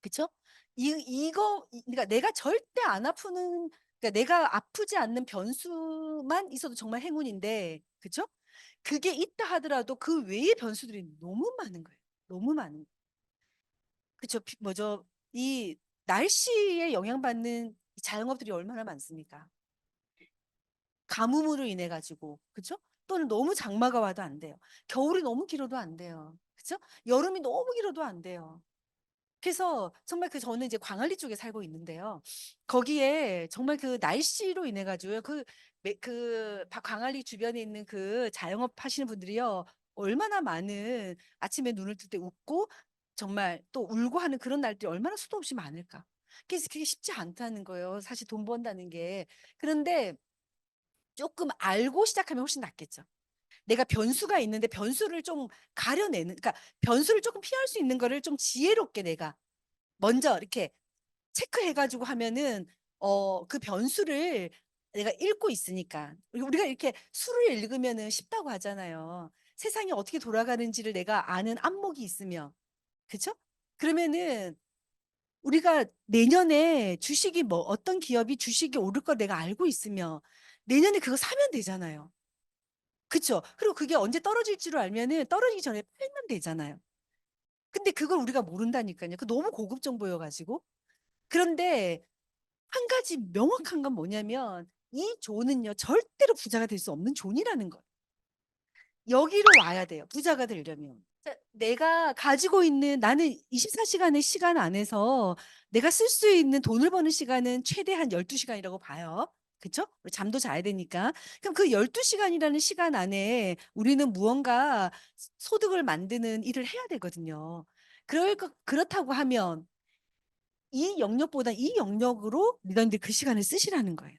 그쵸? 그러니까 내가 절대 안 아프는, 그러니까 내가 아프지 않는 변수만 있어도 정말 행운인데, 그쵸? 그게 있다 하더라도 그 외의 변수들이 너무 많은 거예요. 너무 많은. 거예요. 그쵸? 뭐죠? 이 날씨에 영향받는 이 자영업들이 얼마나 많습니까? 가뭄으로 인해 가지고, 그쵸? 또는 너무 장마가 와도 안 돼요. 겨울이 너무 길어도 안 돼요. 그쵸? 여름이 너무 길어도 안 돼요. 그래서 정말 저는 이제 광안리 쪽에 살고 있는데요. 거기에 정말 그 날씨로 인해 가지고요. 광안리 주변에 있는 그 자영업 하시는 분들이요. 얼마나 많은 아침에 눈을 뜰 때 웃고 정말 또 울고 하는 그런 날들이 얼마나 수도 없이 많을까. 그래서 그게 쉽지 않다는 거예요. 사실 돈 번다는 게. 그런데 조금 알고 시작하면 훨씬 낫겠죠. 내가 변수가 있는데 변수를 좀 가려내는, 그러니까 변수를 조금 피할 수 있는 거를 좀 지혜롭게 내가 먼저 이렇게 체크해가지고 하면은 그 변수를 내가 읽고 있으니까 우리가 이렇게 수를 읽으면은 쉽다고 하잖아요. 세상이 어떻게 돌아가는지를 내가 아는 안목이 있으면 그쵸? 그러면은 우리가 내년에 주식이 뭐 어떤 기업이 주식이 오를 거 내가 알고 있으면 내년에 그거 사면 되잖아요. 그쵸? 그리고 그게 언제 떨어질 줄 알면은 떨어지기 전에 팔면 되잖아요. 근데 그걸 우리가 모른다니까요. 그 너무 고급 정보여가지고. 그런데 한 가지 명확한 건 뭐냐면 이 존은요 절대로 부자가 될 수 없는 존이라는 거예요. 여기로 와야 돼요. 부자가 되려면. 자, 내가 가지고 있는 나는 24시간의 시간 안에서 내가 쓸 수 있는 돈을 버는 시간은 최대한 12시간이라고 봐요. 그쵸? 우리 잠도 자야 되니까. 그럼 그 12시간이라는 시간 안에 우리는 무언가 소득을 만드는 일을 해야 되거든요. 그렇다고 하면 이 영역보다 이 영역으로 리더님들이 그 시간을 쓰시라는 거예요.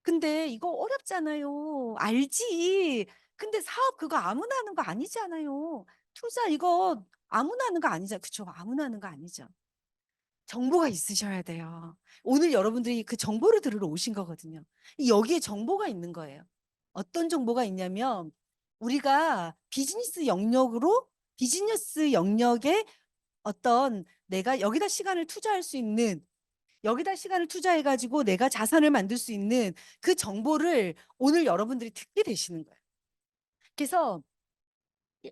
근데 이거 어렵잖아요. 알지. 근데 사업 그거 아무나 하는 거 아니잖아요. 투자 이거 아무나 하는 거 아니죠. 그쵸. 아무나 하는 거 아니죠. 정보가 있으셔야 돼요. 오늘 여러분들이 그 정보를 들으러 오신 거거든요. 여기에 정보가 있는 거예요. 어떤 정보가 있냐면 우리가 비즈니스 영역에 어떤 내가 여기다 시간을 투자할 수 있는 여기다 시간을 투자해 가지고 내가 자산을 만들 수 있는 그 정보를 오늘 여러분들이 듣게 되시는 거예요. 그래서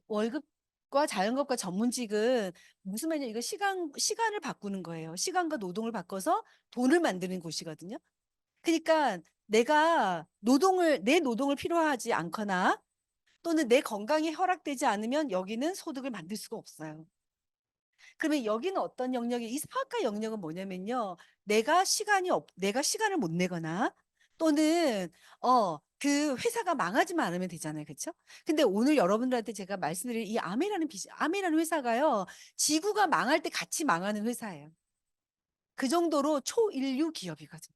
월급과 자영업과 전문직은 무슨 말이냐 이거 시간을 바꾸는 거예요. 시간과 노동을 바꿔서 돈을 만드는 곳이거든요. 그러니까 내가 내 노동을 필요하지 않거나 또는 내 건강이 허락되지 않으면 여기는 소득을 만들 수가 없어요. 그러면 여기는 어떤 영역이 이 사업가 영역은 뭐냐면요. 내가 시간을 못 내거나 또는 그 회사가 망하지만 않으면 되잖아요. 그렇죠? 근데 오늘 여러분들한테 제가 말씀드릴 이 아메라는 회사가요. 지구가 망할 때 같이 망하는 회사예요. 그 정도로 초인류 기업이거든요.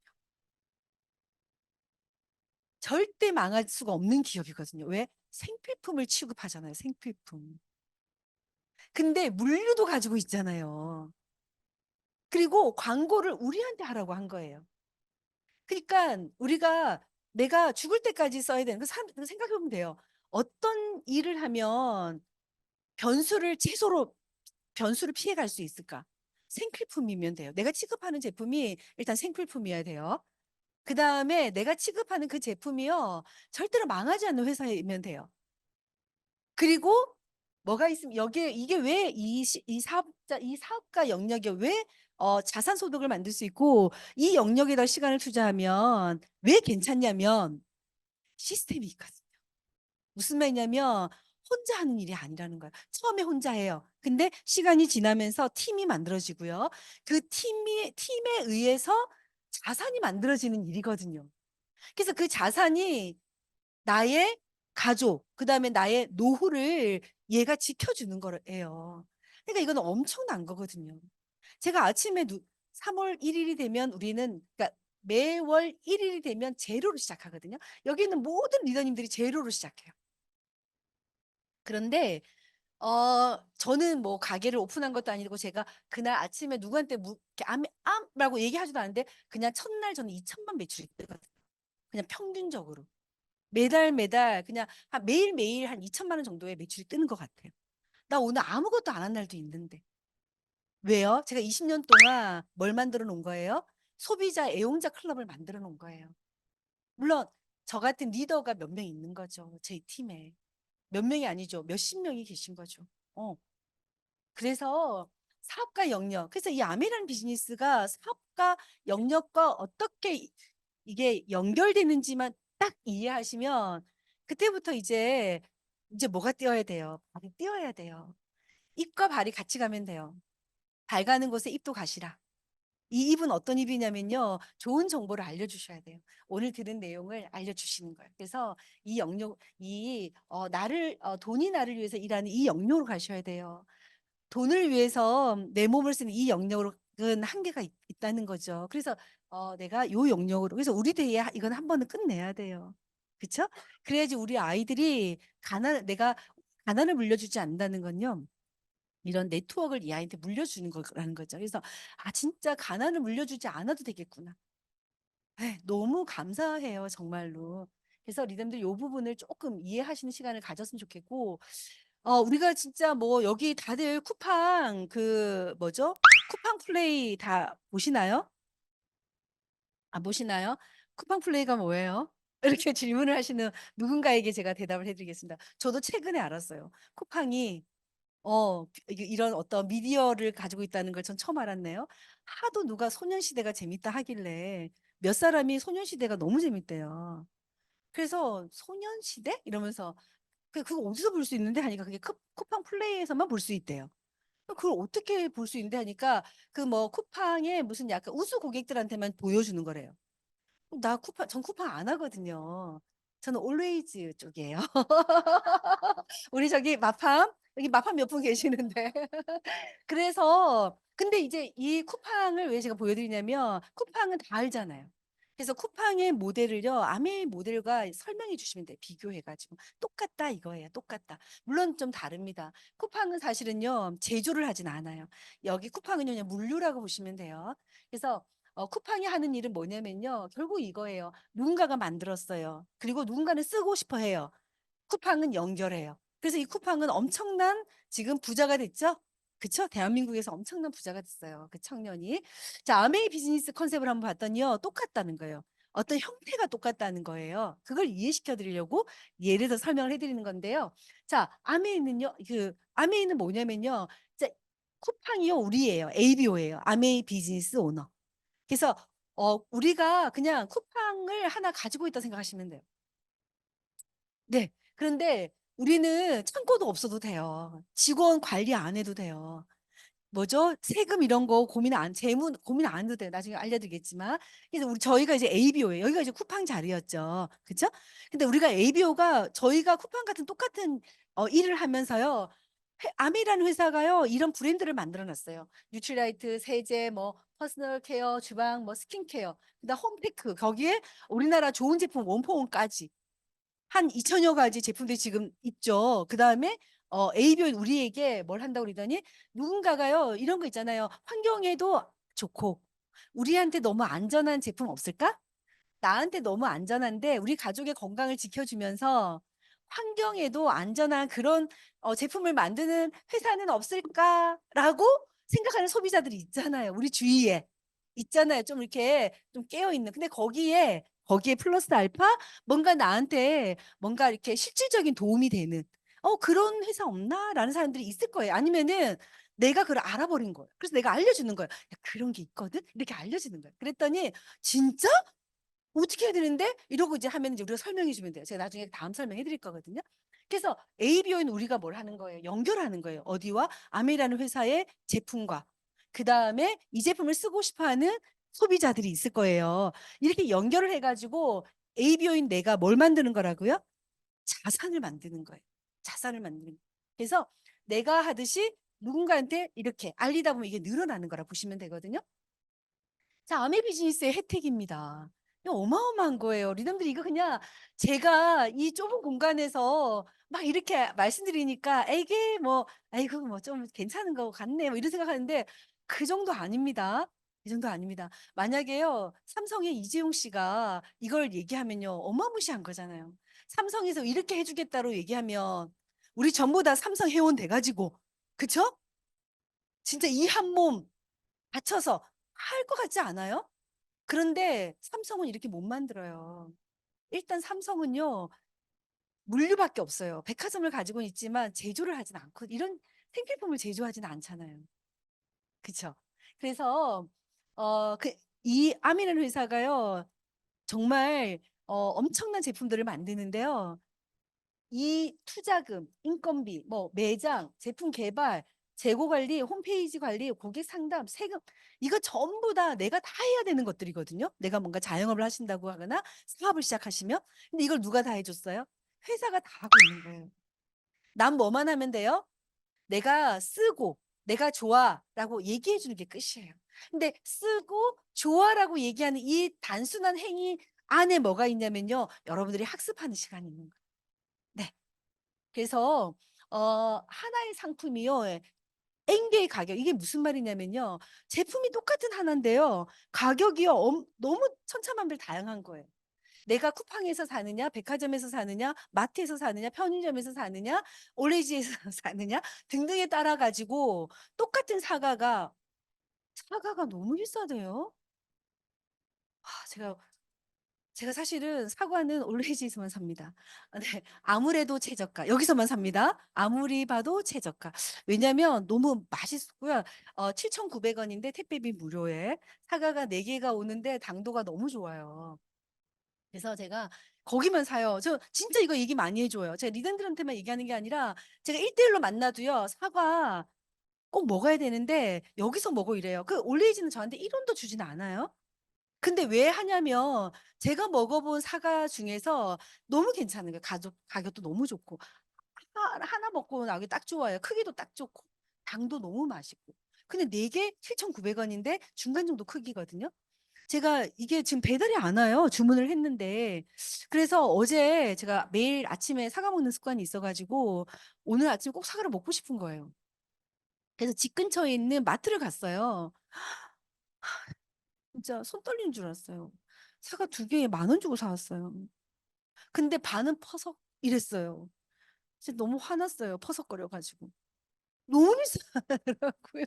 절대 망할 수가 없는 기업이거든요. 왜? 생필품을 취급하잖아요. 생필품. 근데 물류도 가지고 있잖아요. 그리고 광고를 우리한테 하라고 한 거예요. 그러니까 우리가 내가 죽을 때까지 써야 되는 생각해 보면 돼요. 어떤 일을 하면 최소로 변수를 피해 갈 수 있을까? 생필품이면 돼요. 내가 취급하는 제품이 일단 생필품이어야 돼요. 그다음에 내가 취급하는 그 제품이요. 절대로 망하지 않는 회사이면 돼요. 그리고 뭐가 있으면 여기에 이게 왜 이 사업가 영역에 왜 자산 소득을 만들 수 있고 이 영역에다 시간을 투자하면 왜 괜찮냐면 시스템이 있거든요. 무슨 말이냐면 혼자 하는 일이 아니라는 거예요. 처음에 혼자 해요. 근데 시간이 지나면서 팀이 만들어지고요. 그 팀에 의해서 자산이 만들어지는 일이거든요. 그래서 그 자산이 나의 가족, 그다음에 나의 노후를 얘가 지켜주는 거예요. 그러니까 이건 엄청난 거거든요. 제가 아침에 3월 1일이 되면 우리는 그러니까 매월 1일이 되면 제로로 시작하거든요. 여기 있는 모든 리더님들이 제로로 시작해요. 그런데 저는 뭐 가게를 오픈한 것도 아니고 제가 그날 아침에 누구한테 이렇게 암라고 얘기하지도 않는데 그냥 첫날 저는 2천만 매출이 뜨거든요. 그냥 평균적으로. 매달 그냥 매일매일 한 2천만 원 정도의 매출이 뜨는 것 같아요. 나 오늘 아무것도 안 한 날도 있는데. 왜요? 제가 20년 동안 뭘 만들어 놓은 거예요? 소비자 애용자 클럽을 만들어 놓은 거예요. 물론 저 같은 리더가 몇 명 있는 거죠. 제 팀에. 몇 명이 아니죠. 몇십 명이 계신 거죠. 어. 그래서 사업가 영역. 그래서 이 아미라는 비즈니스가 사업가 영역과 어떻게 이게 연결되는지만 딱 이해하시면 그때부터 이제 뭐가 뛰어야 돼요? 발이 뛰어야 돼요. 입과 발이 같이 가면 돼요. 발 가는 곳에 입도 가시라. 이 입은 어떤 입이냐면요. 좋은 정보를 알려주셔야 돼요. 오늘 들은 내용을 알려주시는 거예요. 그래서 이 영역, 돈이 나를 위해서 일하는 이 영역으로 가셔야 돼요. 돈을 위해서 내 몸을 쓰는 이 영역은 한계가 있다는 거죠. 그래서 내가 요 영역으로 그래서 우리 대회 이건 한 번은 끝내야 돼요. 그렇죠? 그래야지 우리 아이들이 내가 가난을 물려주지 않는다는 건요. 이런 네트워크를 이 아이한테 물려주는 거라는 거죠. 그래서 진짜 가난을 물려주지 않아도 되겠구나. 너무 감사해요, 정말로. 그래서 리더님들 요 부분을 조금 이해하시는 시간을 가졌으면 좋겠고 우리가 진짜 뭐 여기 다들 그 뭐죠? 쿠팡 플레이 다 보시나요? 보시나요? 쿠팡 플레이가 뭐예요? 이렇게 질문을 하시는 누군가에게 제가 대답을 해드리겠습니다. 저도 최근에 알았어요. 쿠팡이 이런 어떤 미디어를 가지고 있다는 걸 전 처음 알았네요. 하도 누가 소년시대가 재밌다 하길래 몇 사람이 소년시대가 너무 재밌대요. 그래서 소년시대? 이러면서 그거 어디서 볼 수 있는데 하니까 그게 쿠팡 플레이에서만 볼 수 있대요. 그걸 어떻게 볼 수 있는데 하니까 그 뭐 쿠팡에 무슨 약간 우수 고객들한테만 보여주는 거래요. 전 쿠팡 안 하거든요. 저는 올웨이즈 쪽이에요. 우리 저기 여기 마팜 몇 분 계시는데. 그래서 근데 이제 이 쿠팡을 왜 제가 보여드리냐면 쿠팡은 다 알잖아요. 그래서 쿠팡의 모델을요, 아메이 모델과 설명해 주시면 돼요. 비교해가지고. 똑같다 이거예요. 똑같다. 물론 좀 다릅니다. 쿠팡은 사실은요, 제조를 하진 않아요. 여기 쿠팡은요, 그냥 물류라고 보시면 돼요. 그래서 쿠팡이 하는 일은 뭐냐면요. 결국 이거예요. 누군가가 만들었어요. 그리고 누군가는 쓰고 싶어 해요. 쿠팡은 연결해요. 그래서 이 쿠팡은 엄청난 지금 부자가 됐죠? 그쵸? 대한민국에서 엄청난 부자가 됐어요. 그 청년이. 자, 아메이 비즈니스 컨셉을 한번 봤더니요. 똑같다는 거예요. 어떤 형태가 똑같다는 거예요. 그걸 이해시켜 드리려고 예를 들어 설명을 해드리는 건데요. 자, 아메이는요. 아메이는 뭐냐면요. 자, 쿠팡이요. 우리예요. ABO예요. 아메이 비즈니스 오너. 그래서 우리가 그냥 쿠팡을 하나 가지고 있다 생각하시면 돼요. 네. 그런데 우리는 창고도 없어도 돼요. 직원 관리 안 해도 돼요. 뭐죠? 세금 이런 거 재무 고민 안 해도 돼요. 나중에 알려드리겠지만. 그래서 저희가 이제 ABO예요. 여기가 이제 쿠팡 자리였죠. 그쵸? 근데 우리가 ABO가 저희가 쿠팡 같은 똑같은 일을 하면서요. 아미라는 회사가요. 이런 브랜드를 만들어 놨어요. 뉴트리라이트, 세제, 뭐 퍼스널 케어, 주방, 뭐 스킨케어, 그다음 홈테크 거기에 우리나라 좋은 제품 원포원까지 한 2천여 가지 제품들이 지금 있죠. 그다음에 ABO는 우리에게 뭘 한다고 그러더니 누군가가요. 이런 거 있잖아요. 환경에도 좋고 우리한테 너무 안전한 제품 없을까? 나한테 너무 안전한데 우리 가족의 건강을 지켜주면서 환경에도 안전한 그런 제품을 만드는 회사는 없을까라고 생각하는 소비자들이 있잖아요. 우리 주위에 있잖아요. 좀 이렇게 좀 깨어 있는. 근데 거기에 플러스 알파 뭔가 나한테 뭔가 이렇게 실질적인 도움이 되는 그런 회사 없나라는 사람들이 있을 거예요. 아니면은 내가 그걸 알아버린 거예요. 그래서 내가 알려주는 거예요. 야, 그런 게 있거든. 이렇게 알려주는 거예요. 그랬더니 진짜 어떻게 해야 되는데? 이러고 이제 하면 이제 우리가 설명해 주면 돼요. 제가 나중에 다음 설명해 드릴 거거든요. 그래서 ABO인 우리가 뭘 하는 거예요? 연결하는 거예요. 어디와? 아메라는 회사의 제품과. 그 다음에 이 제품을 쓰고 싶어 하는 소비자들이 있을 거예요. 이렇게 연결을 해가지고 ABO인 내가 뭘 만드는 거라고요? 자산을 만드는 거예요. 자산을 만드는 거예요. 그래서 내가 하듯이 누군가한테 이렇게 알리다 보면 이게 늘어나는 거라 보시면 되거든요. 자, 아메 비즈니스의 혜택입니다. 이거 어마어마한 거예요. 리더들이 이거 그냥 제가 이 좁은 공간에서 막 이렇게 말씀드리니까 이게 뭐, 아이고, 뭐 좀 괜찮은 거 같네. 뭐 이런 생각하는데 그 정도 아닙니다. 이 정도 아닙니다. 만약에요, 삼성의 이재용 씨가 이걸 얘기하면요, 어마무시한 거잖아요. 삼성에서 이렇게 해주겠다로 얘기하면 우리 전부 다 삼성 회원 돼가지고, 그쵸? 진짜 이 한 몸 바쳐서 할 것 같지 않아요? 그런데 삼성은 이렇게 못 만들어요. 일단 삼성은요, 물류밖에 없어요. 백화점을 가지고 있지만 제조를 하진 않고, 이런 생필품을 제조하지는 않잖아요. 그쵸? 그래서, 이 아미라는 회사가요, 정말, 엄청난 제품들을 만드는데요. 이 투자금, 인건비, 뭐 매장, 제품 개발, 재고 관리, 홈페이지 관리, 고객 상담, 세금 이거 전부 다 내가 다 해야 되는 것들이거든요. 내가 뭔가 자영업을 하신다고 하거나 사업을 시작하시면 근데 이걸 누가 다 해줬어요? 회사가 다 하고 있는 거예요. 난 뭐만 하면 돼요? 내가 쓰고 내가 좋아라고 얘기해 주는 게 끝이에요. 근데 쓰고 좋아라고 얘기하는 이 단순한 행위 안에 뭐가 있냐면요. 여러분들이 학습하는 시간이 있는 거예요. 네. 그래서 하나의 상품이요. 예, N개의 가격 이게 무슨 말이냐면요. 제품이 똑같은 하나인데요. 가격이요. 너무 천차만별 다양한 거예요. 내가 쿠팡에서 사느냐, 백화점에서 사느냐, 마트에서 사느냐, 편의점에서 사느냐, 올레지에서 사느냐 등등에 따라 가지고 똑같은 사과가 너무 비싸대요. 제가 사실은 사과는 올레지에서만 삽니다. 네. 아무래도 최저가. 여기서만 삽니다. 아무리 봐도 최저가. 왜냐면 너무 맛있고요. 7,900 원인데 택배비 무료에 사과가 4 개가 오는데 당도가 너무 좋아요. 그래서 제가 거기만 사요. 저 진짜 이거 얘기 많이 해 줘요. 제가 리더들한테만 얘기하는 게 아니라 제가 1:1로 만나도요. 사과 꼭 먹어야 되는데 "여기서 먹어." 이래요. 그 올레이지는 저한테 1 원도 주지는 않아요. 근데 왜 하냐면 제가 먹어본 사과 중에서 너무 괜찮은 거예요. 가격도 너무 좋고 하나 먹고 나기 딱 좋아요. 크기도 딱 좋고 당도 너무 맛있고. 근데 4개 7,900 원인데 중간 정도 크기거든요. 제가 이게 지금 배달이 안 와요. 주문을 했는데. 그래서 어제 제가 매일 아침에 사과 먹는 습관이 있어가지고 오늘 아침 꼭 사과를 먹고 싶은 거예요. 그래서 집 근처에 있는 마트를 갔어요. 진짜 손 떨리는 줄 알았어요. 사과 두 개에 10,000원 주고 사왔어요. 근데 반은 퍼석 이랬어요. 진짜 너무 화났어요. 퍼석거려가지고. 너무 비싸더라고요.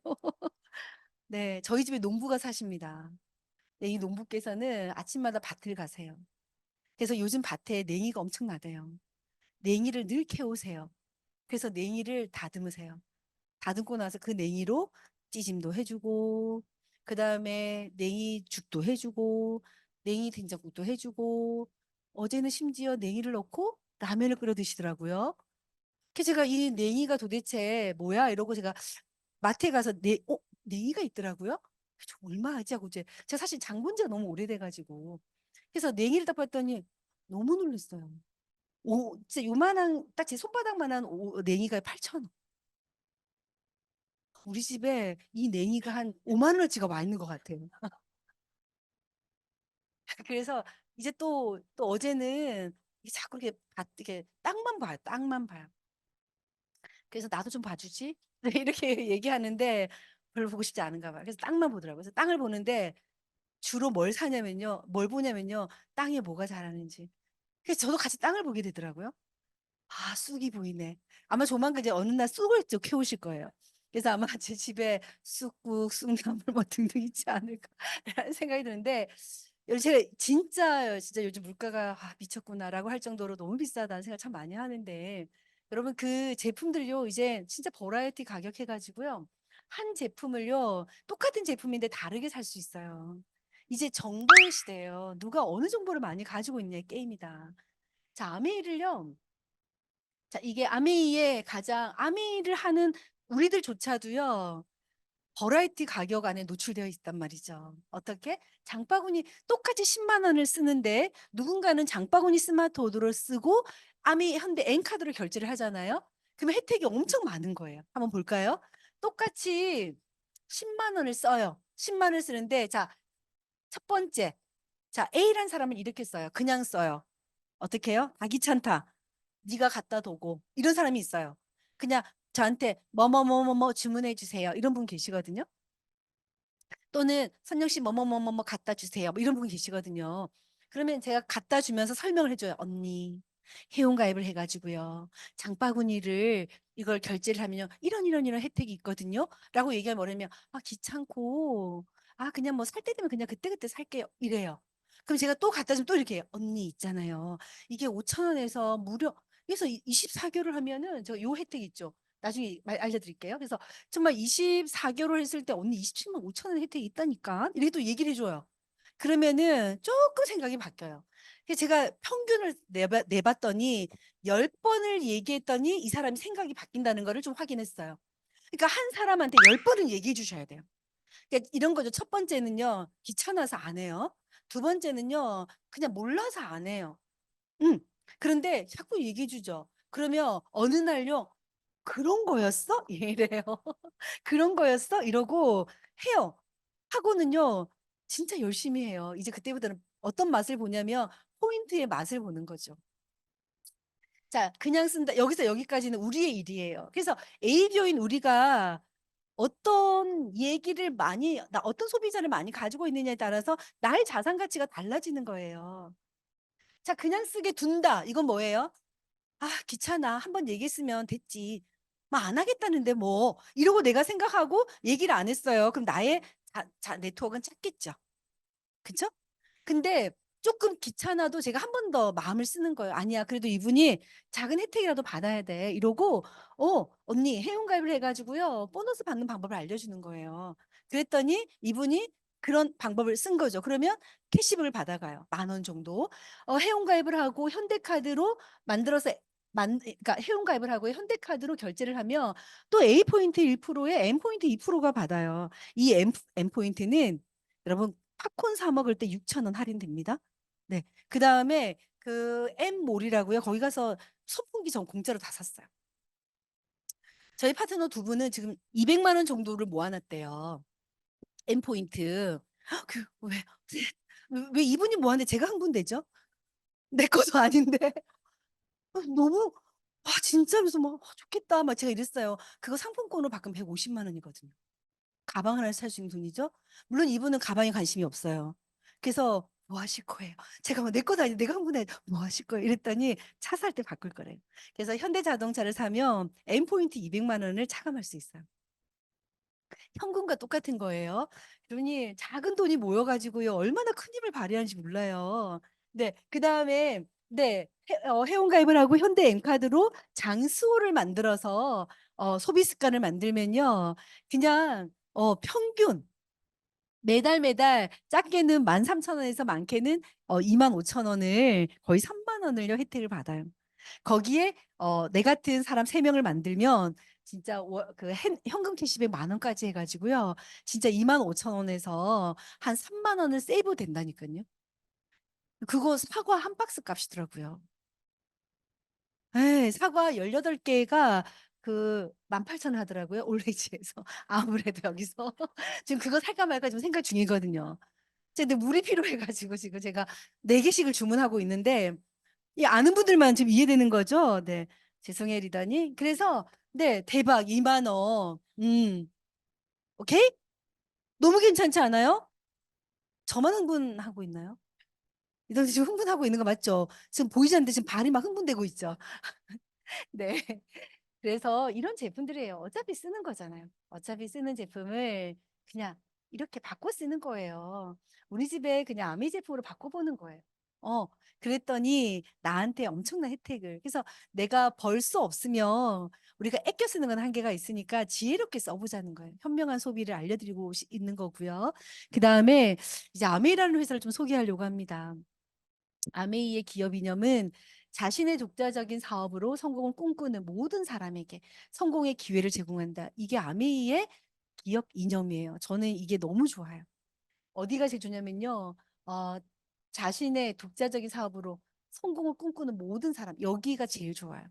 네, 저희 집에 농부가 사십니다. 네, 이 농부께서는 아침마다 밭을 가세요. 그래서 요즘 밭에 냉이가 엄청 나대요. 냉이를 늘 캐오세요. 그래서 냉이를 다듬으세요. 다듬고 나서 그 냉이로 찌짐도 해주고, 그 다음에 냉이 죽도 해주고, 냉이 된장국도 해주고, 어제는 심지어 냉이를 넣고 라면을 끓여 드시더라고요. 그래서 제가 이 냉이가 도대체 뭐야? 이러고 제가 마트에 가서 냉이가 있더라고요. 저 얼마 하지 하고 이제 제가 사실 장본 지가 너무 오래돼가지고 그래서 냉이를 딱 봤더니 너무 놀랐어요. 진짜 요만한 딱 제 손바닥만한 냉이가 8,000원. 우리 집에 이 냉이가 한 5만 원어치가 와 있는 것 같아요. 그래서 이제 또 어제는 이게 자꾸 이렇게 땅만 봐요. 땅만 봐요. 그래서 나도 좀 봐주지? 네, 이렇게 얘기하는데 별로 보고 싶지 않은가 봐요. 그래서 땅만 보더라고요. 그래서 땅을 보는데 주로 뭘 사냐면요. 뭘 보냐면요. 땅에 뭐가 자라는지. 그래서 저도 같이 땅을 보게 되더라고요. 아, 쑥이 보이네. 아마 조만간 이제 어느 날 쑥을 또 키우실 거예요. 그래서 아마 제 집에 쑥국, 쑥나물 뭐 등등 있지 않을까라는 생각이 드는데 제가 진짜 요즘 물가가 미쳤구나라고 할 정도로 너무 비싸다는 생각 참 많이 하는데 여러분 그 제품들요 이제 진짜 버라이어티 가격 해가지고요 한 제품을요 똑같은 제품인데 다르게 살 수 있어요. 이제 정보의 시대예요. 누가 어느 정보를 많이 가지고 있냐의 게임이다. 자, 아메이를요. 자, 이게 아메이의 가장 아메이를 하는 우리들조차도요. 버라이티 가격 안에 노출되어 있단 말이죠. 어떻게? 장바구니 똑같이 10만 원을 쓰는데 누군가는 장바구니 스마트 오더를 쓰고 아미 현대 N카드로 결제를 하잖아요. 그러면 혜택이 엄청 많은 거예요. 한번 볼까요? 똑같이 10만 원을 써요. 10만 원을 쓰는데 자, 첫 번째. 자, A란 사람은 이렇게 써요. 그냥 써요. 어떻게 해요? 아, 귀찮다. 네가 갖다 도고 이런 사람이 있어요. 그냥 저한테 뭐뭐뭐뭐뭐 주문해 주세요. 이런 분 계시거든요. 또는 선영 씨 뭐뭐뭐뭐뭐 갖다 주세요. 뭐 이런 분 계시거든요. 그러면 제가 갖다 주면서 설명을 해줘요. 언니 회원가입을 해가지고요. 장바구니를 이걸 결제를 하면요. 이런 혜택이 있거든요. 라고 얘기하면 뭐냐면 아 귀찮고 아 그냥 뭐 살 때 되면 그냥 그때그때 살게요. 이래요. 그럼 제가 또 갖다 주면 또 이렇게 해요. 언니 있잖아요. 이게 5천 원에서 무료 그래서 24개월을 하면은 저 요 혜택 있죠. 나중에 알려드릴게요. 그래서 정말 24개월 했을 때 언니 27만 5천 원 혜택이 있다니까. 이래도 얘기를 해줘요. 그러면은 조금 생각이 바뀌어요. 그래서 제가 평균을 내봤더니 10번을 얘기했더니 이 사람이 생각이 바뀐다는 거를 좀 확인했어요. 그러니까 한 사람한테 10번은 얘기해 주셔야 돼요. 그러니까 이런 거죠. 첫 번째는요. 귀찮아서 안 해요. 두 번째는요. 그냥 몰라서 안 해요. 음. 그런데 자꾸 얘기해 주죠. 그러면 어느 날요. 그런 거였어? 이래요. 그런 거였어? 이러고 해요. 하고는요. 진짜 열심히 해요. 이제 그때부터는 어떤 맛을 보냐면 포인트의 맛을 보는 거죠. 자, 그냥 쓴다. 여기서 여기까지는 우리의 일이에요. 그래서 ABO인 우리가 어떤 얘기를 많이, 어떤 소비자를 많이 가지고 있느냐에 따라서 나의 자산 가치가 달라지는 거예요. 자, 그냥 쓰게 둔다. 이건 뭐예요? 아, 귀찮아. 한번 얘기했으면 됐지. 막 안 하겠다는데 뭐. 이러고 내가 생각하고 얘기를 안 했어요. 그럼 나의 네트워크는 작겠죠. 그쵸? 근데 조금 귀찮아도 제가 한 번 더 마음을 쓰는 거예요. 아니야. 그래도 이분이 작은 혜택이라도 받아야 돼. 이러고, 언니 회원가입을 해가지고요. 보너스 받는 방법을 알려주는 거예요. 그랬더니 이분이 그런 방법을 쓴 거죠. 그러면 캐시백을 받아가요. 10,000원 정도. 회원가입을 하고 현대카드로 만들어서 그러니까 회원가입을 하고 현대카드로 결제를 하면 또 A포인트 1%에 M포인트 2%가 받아요. 이 M포인트는 여러분 팝콘 사 먹을 때 6,000원 할인됩니다. 네. 그 다음에 그 M몰이라고요. 거기 가서 선풍기 전 공짜로 다 샀어요. 저희 파트너 두 분은 지금 200만 원 정도를 모아놨대요. M포인트. 왜, 왜 이분이 뭐 하는데 제가 흥분되죠? 내 것도 아닌데. 너무, 진짜, 그래서 막, 좋겠다. 막 제가 이랬어요. 그거 상품권으로 바꾸면 150만 원이거든요. 가방 하나를 살 수 있는 돈이죠. 물론 이분은 가방에 관심이 없어요. 그래서 뭐 하실 거예요? 제가 막 내 것도 아닌데 내가 흥분해. 뭐 하실 거예요? 이랬더니 차 살 때 바꿀 거래요. 그래서 현대자동차를 사면 N포인트 200만 원을 차감할 수 있어요. 현금과 똑같은 거예요. 그러니 작은 돈이 모여가지고요. 얼마나 큰 힘을 발휘하는지 몰라요. 네, 그 다음에 네, 회원가입을 하고 현대 N카드로 장수호를 만들어서 소비 습관을 만들면요. 그냥 평균 매달 매달 작게는 13,000원에서 많게는 25,000원을 거의 3만 원을요 혜택을 받아요. 거기에 내 같은 사람 3명을 만들면 진짜 현금 캐시백 10,000원까지 해가지고요. 진짜 25,000원에서 한 3만 원을 세이브 된다니까요. 그거 사과 한 박스 값이더라고요. 네, 사과 18개가 그 18,000원 하더라고요. 올레지에서. 아무래도 여기서. 지금 그거 살까 말까 좀 생각 중이거든요. 근데 물이 필요해가지고 지금 제가 4개씩을 주문하고 있는데 이 아는 분들만 지금 이해되는 거죠? 네. 죄송해요, 리더님. 그래서 네, 대박 2만 원. 오케이? 너무 괜찮지 않아요? 저만 흥분하고 있나요? 리더님 지금 흥분하고 있는 거 맞죠? 지금 보이지 않는데 지금 발이 막 흥분되고 있죠? 네. 그래서 이런 제품들이에요. 어차피 쓰는 거잖아요. 어차피 쓰는 제품을 그냥 이렇게 바꿔 쓰는 거예요. 우리 집에 그냥 아미 제품으로 바꿔보는 거예요. 어, 그랬더니 나한테 엄청난 혜택을. 그래서 내가 벌 수 없으면 우리가 아껴 쓰는 건 한계가 있으니까 지혜롭게 써보자는 거예요. 현명한 소비를 알려드리고 있는 거고요. 그 다음에 이제 아메이라는 회사를 좀 소개하려고 합니다. 아메이의 기업 이념은 자신의 독자적인 사업으로 성공을 꿈꾸는 모든 사람에게 성공의 기회를 제공한다. 이게 아메이의 기업 이념이에요. 저는 이게 너무 좋아요. 어디가 제일 좋냐면요. 어, 자신의 독자적인 사업으로 성공을 꿈꾸는 모든 사람. 여기가 제일 좋아요.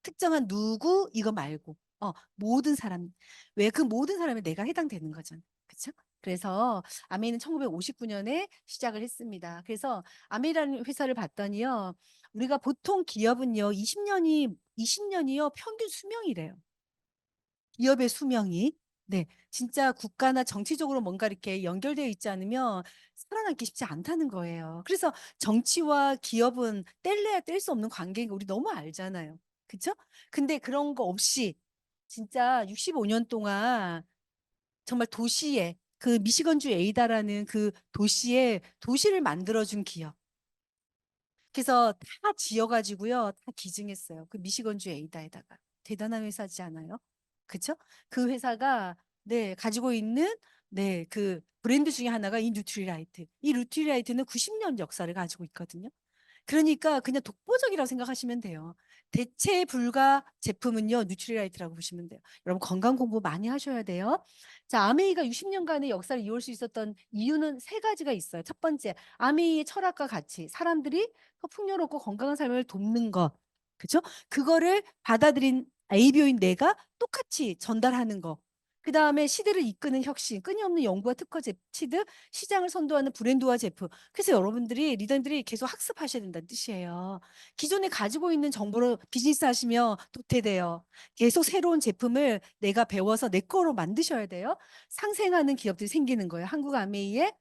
특정한 누구 이거 말고 모든 사람 왜 그 모든 사람에 내가 해당되는 거잖아. 그렇죠? 그래서 아메이는 1959년에 시작을 했습니다. 그래서 아메이라는 회사를 봤더니요. 우리가 보통 기업은요. 20년이요. 평균 수명이래요. 기업의 수명이. 네. 진짜 국가나 정치적으로 뭔가 이렇게 연결되어 있지 않으면 살아남기 쉽지 않다는 거예요. 그래서 정치와 기업은 뗄래야 뗄 수 없는 관계인 거 우리 너무 알잖아요. 그쵸? 근데 그런 거 없이 진짜 65년 동안 정말 도시에 그 미시건주 에이다라는 그 도시에 도시를 만들어준 기업. 그래서 다 지어가지고요. 다 기증했어요. 그 미시건주 에이다에다가. 대단한 회사지 않아요? 그쵸? 그 회사가 네, 가지고 있는 네, 그 브랜드 중에 하나가 이 뉴트리라이트. 이 뉴트리라이트는 90년 역사를 가지고 있거든요. 그러니까 그냥 독보적이라고 생각하시면 돼요. 대체 불가 제품은요, 뉴트리라이트라고 보시면 돼요. 여러분 건강 공부 많이 하셔야 돼요. 자, 아메이가 60년간의 역사를 이어올 수 있었던 이유는 3가지가 있어요. 첫 번째, 아메이의 철학과 가치. 사람들이 더 풍요롭고 건강한 삶을 돕는 것. 그죠? 그거를 받아들인 ABO인 내가 똑같이 전달하는 거. 그 다음에 시대를 이끄는 혁신, 끊임없는 연구와 특허 채취 등 시장을 선도하는 브랜드와 제품. 그래서 여러분들이 리더들이 계속 학습하셔야 된다는 뜻이에요. 기존에 가지고 있는 정보로 비즈니스 하시면 도태돼요. 계속 새로운 제품을 내가 배워서 내 거로 만드셔야 돼요. 상생하는 기업들이 생기는 거예요. 한국 아메이에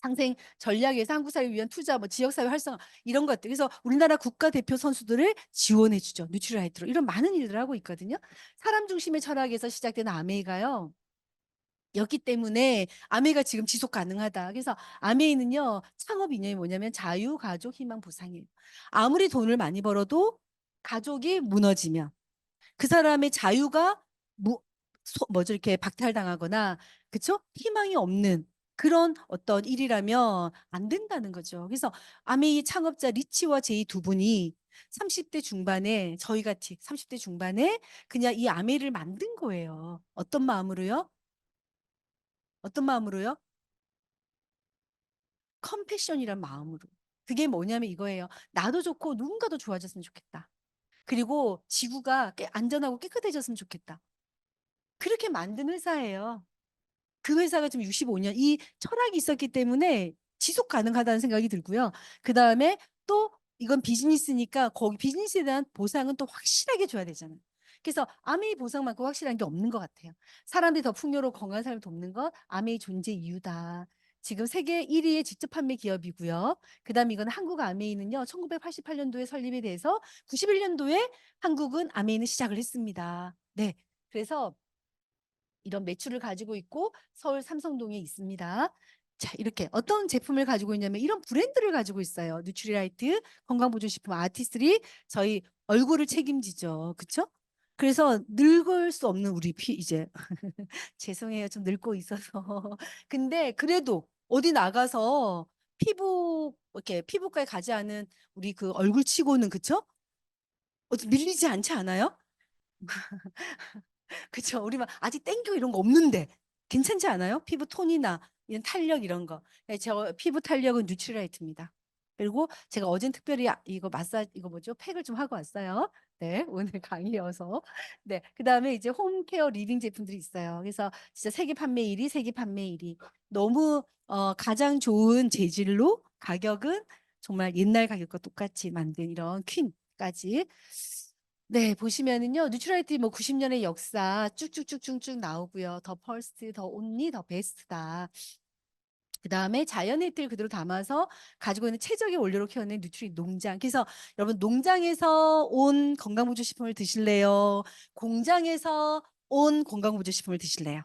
상생 전략에서 한국 사회를 위한 투자, 뭐 지역사회 활성화 이런 것들. 그래서 우리나라 국가대표 선수들을 지원해 주죠. 뉴트리라이트로. 이런 많은 일들을 하고 있거든요. 사람 중심의 철학에서 시작된 아메이가요. 였기 때문에 아메이가 지금 지속 가능하다. 그래서 아메이는요, 창업 이념이 뭐냐면 자유, 가족, 희망, 보상이에요. 아무리 돈을 많이 벌어도 가족이 무너지면 그 사람의 자유가 뭐죠 이렇게 박탈당하거나 그쵸? 희망이 없는 그런 어떤 일이라면 안 된다는 거죠. 그래서 아메이 창업자 리치와 제이 두 분이 30대 중반에 저희 같이 30대 중반에 그냥 이 아메이를 만든 거예요. 어떤 마음으로요? 어떤 마음으로요? 컴패션이란 마음으로. 그게 뭐냐면 이거예요. 나도 좋고 누군가도 좋아졌으면 좋겠다. 그리고 지구가 안전하고 깨끗해졌으면 좋겠다. 그렇게 만든 회사예요. 그 회사가 지금 65년 이 철학이 있었기 때문에 지속 가능하다는 생각이 들고요. 그다음에 또 이건 비즈니스니까 거기 비즈니스에 대한 보상은 또 확실하게 줘야 되잖아요. 그래서 아메이 보상만큼 확실한 게 없는 것 같아요. 사람들이 더 풍요롭고 건강한 삶을 돕는 것 아메이 존재 이유다. 지금 세계 1위의 직접 판매 기업이고요. 그다음에 이건 한국 아메이는요. 1988년도에 설립이 돼서 91년도에 한국은 아메이는 시작을 했습니다. 네. 그래서 이런 매출을 가지고 있고 서울 삼성동에 있습니다. 자, 이렇게 어떤 제품을 가지고 있냐면 이런 브랜드를 가지고 있어요. 뉴트리라이트 건강보조식품 아티스트리 저희 얼굴을 책임지죠. 그렇죠? 그래서 늙을 수 없는 우리 이제 죄송해요. 좀 늙고 있어서. 근데 그래도 어디 나가서 피부 이렇게 피부과에 가지 않은 우리 그 얼굴 치고는 그쵸? 밀리지 않지 않아요? 그쵸. 우리 막 아직 땡겨 이런 거 없는데 괜찮지 않아요? 피부 톤이나 이런 탄력 이런 거. 네, 저 피부 탄력은 뉴트리라이트입니다. 그리고 제가 어젠 특별히 이거 이거 뭐죠? 팩을 좀 하고 왔어요. 네, 오늘 강의여서. 네, 그다음에 이제 홈케어 리빙 제품들이 있어요. 그래서 진짜 세계 판매 1위, 세계 판매 1위. 너무 가장 좋은 재질로 가격은 정말 옛날 가격과 똑같이 만든 이런 퀸까지. 네, 보시면은요, 뉴트라이트 뭐 90년의 역사 쭉쭉쭉쭉쭉 나오고요. 더 퍼스트, 더 온리, 더 베스트다. 그 다음에 자연의 틀 그대로 담아서 가지고 있는 최적의 원료로 키워낸 뉴트리 농장. 그래서 여러분 농장에서 온 건강보조식품을 드실래요? 공장에서 온 건강보조식품을 드실래요?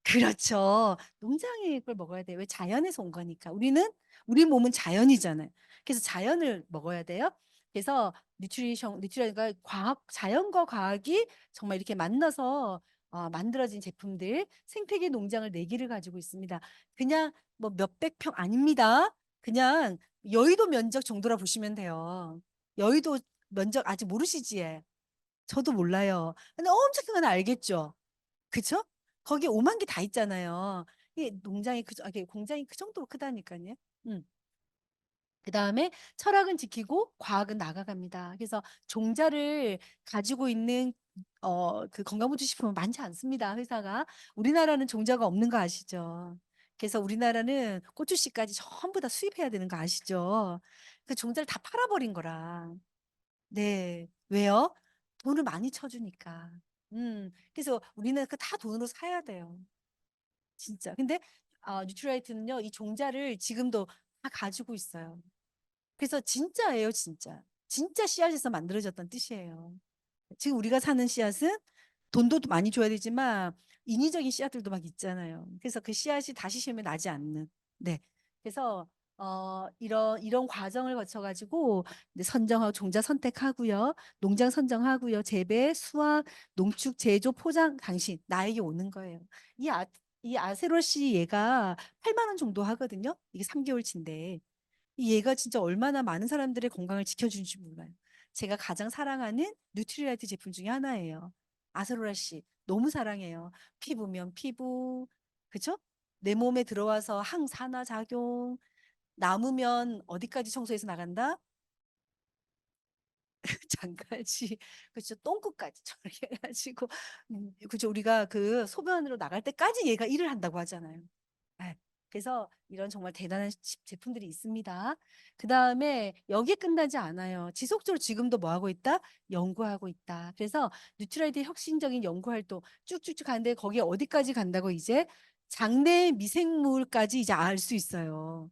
그렇죠. 농장의 걸 먹어야 돼요. 왜 자연에서 온 거니까. 우리 몸은 자연이잖아요. 그래서 자연을 먹어야 돼요. 그래서 뉴트리션가 자연과 과학이 정말 이렇게 만나서 만들어진 제품들, 생태계 농장을 네 개를 가지고 있습니다. 그냥 뭐 몇백 평 아닙니다. 그냥 여의도 면적 정도라 보시면 돼요. 여의도 면적 아직 모르시지? 저도 몰라요. 근데 엄청 큰 건 알겠죠? 그쵸? 거기 5만 개 다 있잖아요. 이 농장이 공장이 그 정도로 크다니까요. 음. 그다음에 철학은 지키고 과학은 나가갑니다. 그래서 종자를 가지고 있는 그 건강보조식품은 많지 않습니다. 회사가. 우리나라는 종자가 없는 거 아시죠? 그래서 우리나라는 고추씨까지 전부 다 수입해야 되는 거 아시죠? 그 종자를 다 팔아버린 거라. 네. 왜요? 돈을 많이 쳐주니까. 그래서 우리는 그 다 돈으로 사야 돼요. 진짜. 근데 뉴트라이트는요, 이 종자를 지금도 다 가지고 있어요. 그래서 진짜예요, 진짜. 진짜 씨앗에서 만들어졌던 뜻이에요. 지금 우리가 사는 씨앗은 돈도 많이 줘야 되지만 인위적인 씨앗들도 막 있잖아요. 그래서 그 씨앗이 다시 심으면 나지 않는. 네. 그래서 이런 과정을 거쳐 가지고 선정하고 종자 선택하고요. 농장 선정하고요. 재배, 수확, 농축, 제조, 포장 당신 나에게 오는 거예요. 이 이 아세로씨 얘가 8만 원 정도 하거든요. 이게 3개월치인데. 이 얘가 진짜 얼마나 많은 사람들의 건강을 지켜주는지 몰라요. 제가 가장 사랑하는 뉴트리라이트 제품 중에 하나예요. 아세로라 씨 너무 사랑해요. 피부면 피부, 그쵸? 내 몸에 들어와서 항산화 작용, 남으면 어디까지 청소해서 나간다? 장까지, 그쵸? 똥끝까지 저렇게 해가지고, 그쵸? 우리가 그 소변으로 나갈 때까지 얘가 일을 한다고 하잖아요. 네. 그래서 이런 정말 대단한 제품들이 있습니다. 그 다음에 여기에 끝나지 않아요. 지속적으로 지금도 뭐 하고 있다? 연구하고 있다. 그래서 뉴트라이트의 혁신적인 연구 활동 쭉쭉쭉 가는데 거기에 어디까지 간다고 이제 장내 미생물까지 이제 알 수 있어요.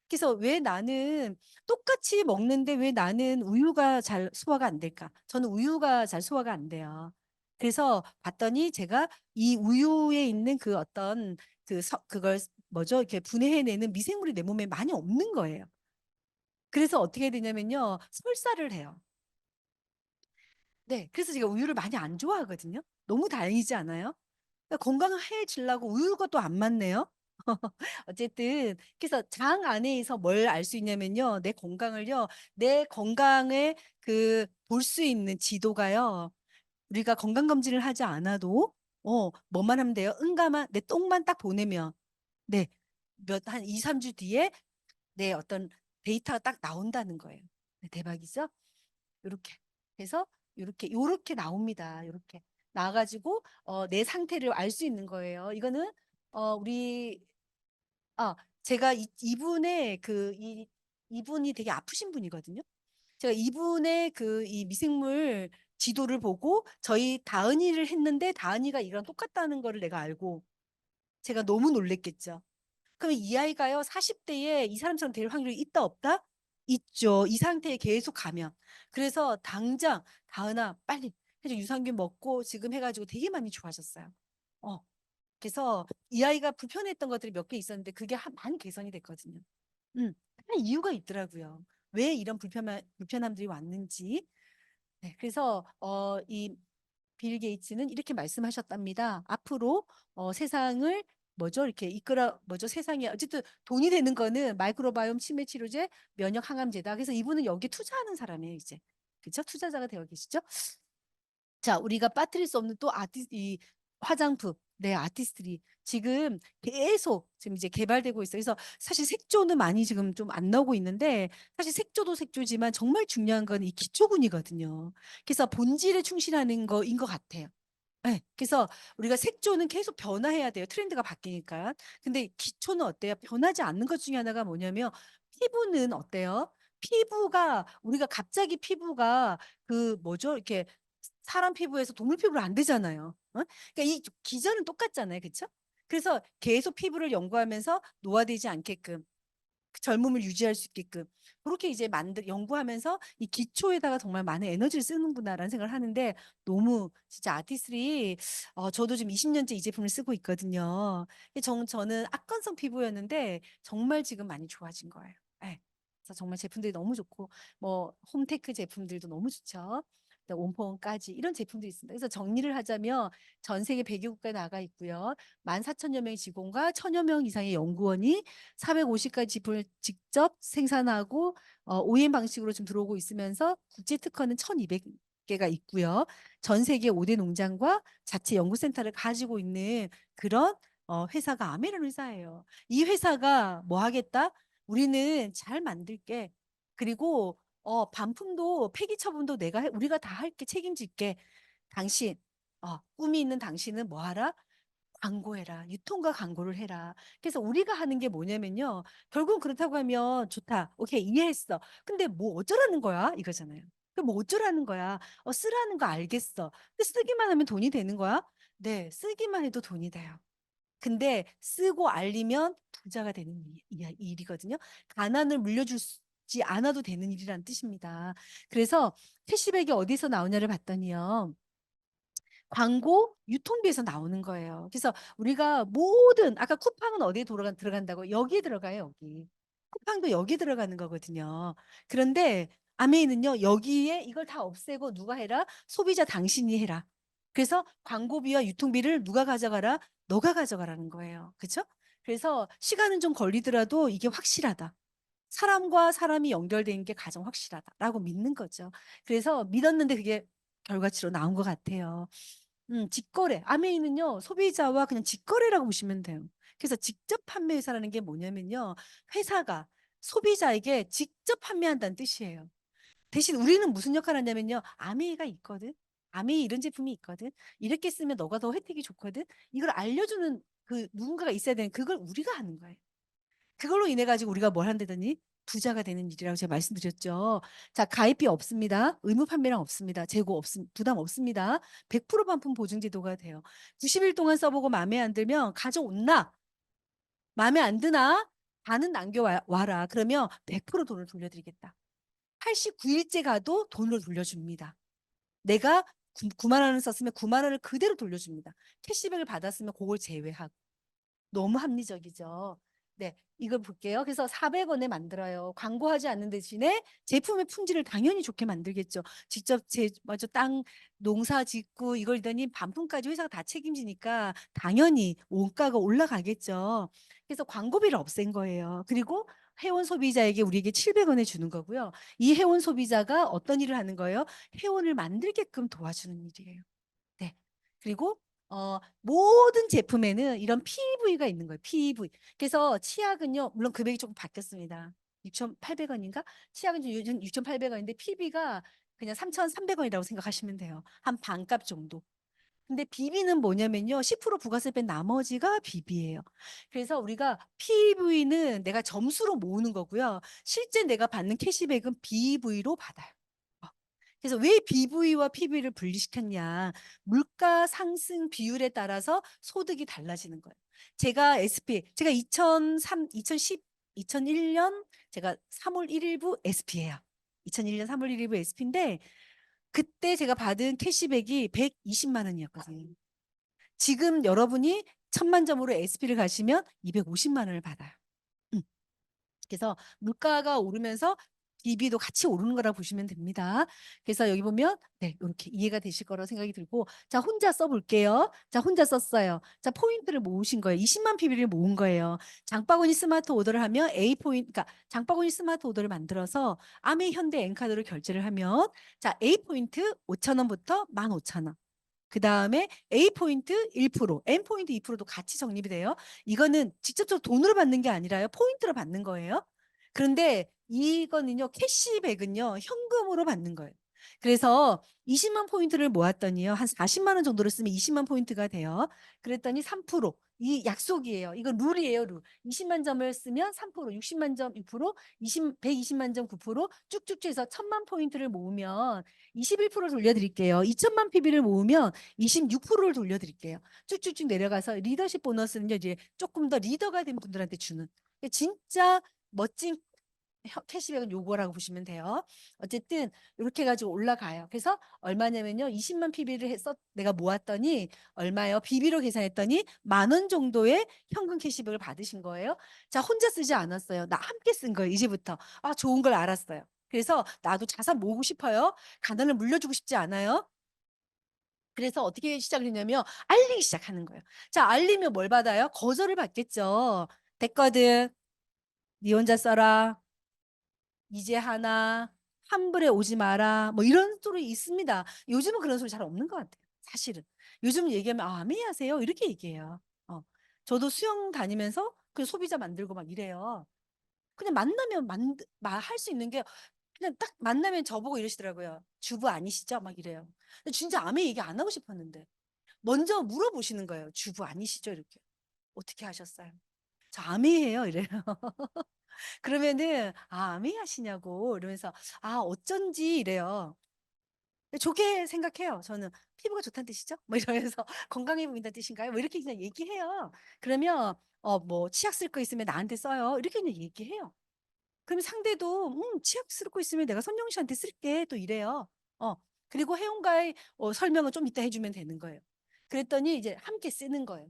그래서 왜 나는 똑같이 먹는데 왜 나는 우유가 잘 소화가 안 될까? 저는 우유가 잘 소화가 안 돼요. 그래서 봤더니 제가 이 우유에 있는 그 어떤 그걸 뭐죠? 이렇게 분해해내는 미생물이 내 몸에 많이 없는 거예요. 그래서 어떻게 되냐면요. 설사를 해요. 네. 그래서 제가 우유를 많이 안 좋아하거든요. 너무 다행이지 않아요? 그러니까 건강해지려고 우유가 또 안 맞네요. 어쨌든 그래서 장 안에서 뭘 알 수 있냐면요. 내 건강을요. 내 건강을 그 볼 수 있는 지도가요. 우리가 건강검진을 하지 않아도 뭐만 하면 돼요. 응가만 내 똥만 딱 보내면 네. 한 2, 3주 뒤에 내 어떤 데이터가 딱 나온다는 거예요. 네, 대박이죠? 요렇게 해서 요렇게 나옵니다. 요렇게 나와가지고 내 상태를 알 수 있는 거예요. 이거는 우리 제가 이분의 이분이 되게 아프신 분이거든요. 제가 이분의 이 미생물 지도를 보고 저희 다은이를 했는데 다은이가 이랑 똑같다는 거를 내가 알고 제가 너무 놀랬겠죠. 그럼 이 아이가요, 40대에 이 사람처럼 될 확률이 있다, 없다? 있죠. 이 상태에 계속 가면. 그래서 당장, 다은아, 빨리 해서 유산균 먹고 지금 해가지고 되게 많이 좋아졌어요. 어, 그래서 이 아이가 불편했던 것들이 몇 개 있었는데 그게 많이 개선이 됐거든요. 다 이유가 있더라고요. 왜 이런 불편함들이 왔는지. 네, 그래서 이 빌 게이츠는 이렇게 말씀하셨답니다. 앞으로 세상을 뭐죠? 이렇게 뭐죠? 세상에 어쨌든 돈이 되는 거는 마이크로바이옴 치매 치료제, 면역 항암제다. 그래서 이분은 여기 투자하는 사람이에요, 이제. 그렇죠? 투자자가 되어 계시죠? 자, 우리가 빠뜨릴 수 없는 또 이 화장품, 네, 아티스트들이 지금 계속 지금 이제 개발되고 있어요. 그래서 사실 색조는 많이 지금 좀 안 나오고 있는데 사실 색조도 색조지만 정말 중요한 건 이 기초군이거든요. 그래서 본질에 충실하는 거인 것 같아요. 네, 그래서 우리가 색조는 계속 변화해야 돼요. 트렌드가 바뀌니까. 근데 기초는 어때요? 변하지 않는 것 중에 하나가 뭐냐면 피부는 어때요? 피부가 우리가 갑자기 피부가 뭐죠? 이렇게 사람 피부에서 동물 피부로 안 되잖아요. 그러니까 이 기전은 똑같잖아요. 그렇죠? 그래서 계속 피부를 연구하면서 노화되지 않게끔 그 젊음을 유지할 수 있게끔 그렇게 이제 연구하면서 이 기초에다가 정말 많은 에너지를 쓰는구나라는 생각을 하는데 너무 진짜 아티스트들이 저도 지금 20년째 이 제품을 쓰고 있거든요. 저는 악건성 피부였는데 정말 지금 많이 좋아진 거예요. 네. 그래서 정말 제품들이 너무 좋고 뭐 홈테크 제품들도 너무 좋죠. 온폼까지 이런 제품들이 있습니다. 그래서 정리를 하자면 전 세계 100여 국가에 나가 있고요. 14,000여 명의 직원과 1,000여 명 이상의 연구원이 450가지 제품을 직접 생산하고 OEM 방식으로 좀 들어오고 있으면서 국제 특허는 1,200개가 있고요. 전 세계 5대 농장과 자체 연구센터를 가지고 있는 그런 회사가 아메란 회사예요. 이 회사가 뭐 하겠다? 우리는 잘 만들게. 그리고 반품도 폐기 처분도 우리가 다 할게 책임질게. 당신 꿈이 있는 당신은 뭐 하라? 광고해라. 유통과 광고를 해라. 그래서 우리가 하는 게 뭐냐면요. 결국은 그렇다고 하면 좋다. 오케이, 이해했어. 근데 뭐 어쩌라는 거야? 이거잖아요. 그럼 뭐 어쩌라는 거야? 쓰라는 거 알겠어. 근데 쓰기만 하면 돈이 되는 거야? 네, 쓰기만 해도 돈이 돼요. 근데 쓰고 알리면 부자가 되는 일이거든요. 가난을 물려주지 않아도 되는 일이라는 뜻입니다. 그래서 캐시백이 어디서 나오냐를 봤더니요. 광고 유통비에서 나오는 거예요. 그래서 우리가 모든 아까 쿠팡은 어디에 들어간다고 여기에 들어가요, 여기. 쿠팡도 여기에 들어가는 거거든요. 그런데 아메이는요, 여기에 이걸 다 없애고 누가 해라? 소비자 당신이 해라. 그래서 광고비와 유통비를 누가 가져가라? 너가 가져가라는 거예요. 그렇죠? 그래서 시간은 좀 걸리더라도 이게 확실하다. 사람과 사람이 연결된 게 가장 확실하다라고 믿는 거죠. 그래서 믿었는데 그게 결과치로 나온 것 같아요. 직거래. 아메이는요, 소비자와 그냥 직거래라고 보시면 돼요. 그래서 직접 판매 회사라는 게 뭐냐면요, 회사가 소비자에게 직접 판매한다는 뜻이에요. 대신 우리는 무슨 역할을 하냐면요, 아메이가 있거든. 아메이 이런 제품이 있거든. 이렇게 쓰면 너가 더 혜택이 좋거든. 이걸 알려주는 누군가가 있어야 되는 그걸 우리가 하는 거예요. 그걸로 인해 가지고 우리가 뭘 한다더니 부자가 되는 일이라고 제가 말씀드렸죠. 자, 가입비 없습니다. 의무 판매량 없습니다. 재고 부담 없습니다. 100% 반품 보증 제도가 돼요. 90일 동안 써보고 마음에 안 들면 가져온나? 마음에 안 드나? 반은 남겨와라. 그러면 100% 돈을 돌려드리겠다. 89일째 가도 돈을 돌려줍니다. 내가 9만 원을 썼으면 9만 원을 그대로 돌려줍니다. 캐시백을 받았으면 그걸 제외하고. 너무 합리적이죠. 네, 이걸 볼게요. 그래서 400원에 만들어요. 광고하지 않는 대신에 제품의 품질을 당연히 좋게 만들겠죠. 직접 맞아, 농사 짓고 이걸더니 반품까지 회사가 다 책임지니까 당연히 원가가 올라가겠죠. 그래서 광고비를 없앤 거예요. 그리고 회원 소비자에게 우리에게 700원에 주는 거고요. 이 회원 소비자가 어떤 일을 하는 거예요? 회원을 만들게끔 도와주는 일이에요. 네. 그리고 모든 제품에는 이런 PV가 있는 거예요. PV. 그래서 치약은요, 물론 금액이 조금 바뀌었습니다. 6,800원인가? 치약은 요즘 6,800원인데 PV가 그냥 3,300원이라고 생각하시면 돼요. 한 반값 정도. 근데 비비는 뭐냐면요. 10% 부가세 뺀 나머지가 비비예요. 그래서 우리가 PV는 내가 점수로 모으는 거고요. 실제 내가 받는 캐시백은 BV로 받아요. 어. 그래서 왜 BV와 PV를 분리시켰냐. 물가 상승 비율에 따라서 소득이 달라지는 거예요. 제가 SP, 제가 2003, 2010, 2001년 제가 3월 1일부 SP예요. 2001년 3월 1일부 SP인데 그때 제가 받은 캐시백이 120만 원이었거든요. 지금 여러분이 1000만 점으로 SP를 가시면 250만 원을 받아요. 음. 그래서 물가가 오르면서 DB도 같이 오르는 거라 보시면 됩니다. 그래서 여기 보면 네, 이렇게 이해가 되실 거라고 생각이 들고 자, 혼자 써볼게요. 자, 혼자 썼어요. 자, 포인트를 모으신 거예요. 20만 PB를 모은 거예요. 장바구니 스마트 오더를 하면 A 포인트, 그러니까 장바구니 스마트 오더를 만들어서 아메 현대 엔카드로 결제를 하면 자, A 포인트 5천 원부터 15,000원. 그 다음에 A 포인트 1%, N 포인트 2%도 같이 적립이 돼요. 이거는 직접적으로 돈으로 받는 게 아니라요. 포인트로 받는 거예요. 그런데 이거는요, 캐시백은요, 현금으로 받는 거예요. 그래서 20만 포인트를 모았더니요, 한 40만 원 정도를 쓰면 20만 포인트가 돼요. 그랬더니 3%. 이 약속이에요. 이거 룰이에요, 룰. 20만 점을 쓰면 3%, 60만 점 2%, 120만 점 9%, 쭉쭉 해서 1000만 포인트를 모으면 21% 돌려드릴게요. 2000만 PB를 모으면 26%를 돌려드릴게요. 쭉쭉쭉 내려가서 리더십 보너스는요, 이제 조금 더 리더가 된 분들한테 주는. 진짜 멋진 캐시백은 요거라고 보시면 돼요. 어쨌든 이렇게 해가지고 올라가요. 그래서 얼마냐면요. 20만 PB를 해서 내가 모았더니 얼마요? BB로 계산했더니 10,000원 정도의 현금 캐시백을 받으신 거예요. 자, 혼자 쓰지 않았어요. 나 함께 쓴 거예요. 이제부터. 아, 좋은 걸 알았어요. 그래서 나도 자산 모으고 싶어요. 가난을 물려주고 싶지 않아요. 그래서 어떻게 시작을 했냐면 알리기 시작하는 거예요. 자, 알리면 뭘 받아요? 거절을 받겠죠. 됐거든. 니 혼자 써라. 이제 하나. 환불에 오지 마라. 뭐 이런 소리 있습니다. 요즘은 그런 소리 잘 없는 것 같아요. 사실은. 요즘 얘기하면 아, 매하세요. 이렇게 얘기해요. 저도 수영 다니면서 그 소비자 만들고 막 이래요. 그냥 만나면 할 수 있는 게 그냥 딱 만나면 저보고 이러시더라고요. 주부 아니시죠? 막 이래요. 근데 진짜 아무 얘기 안 하고 싶었는데. 먼저 물어보시는 거예요. 주부 아니시죠? 이렇게. 어떻게 하셨어요? 저 아메이에요. 이래요. 그러면은 아메이 하시냐고 이러면서 아 어쩐지 이래요. 좋게 생각해요. 저는 피부가 좋다는 뜻이죠? 뭐 이러면서 건강해 보인다는 뜻인가요? 뭐 이렇게 그냥 얘기해요. 그러면 뭐 치약 쓸 거 있으면 나한테 써요. 이렇게 그냥 얘기해요. 그럼 상대도 치약 쓸 거 있으면 내가 선영 씨한테 쓸게 또 이래요. 어 그리고 회원가의 설명을 좀 이따 해주면 되는 거예요. 그랬더니 이제 함께 쓰는 거예요.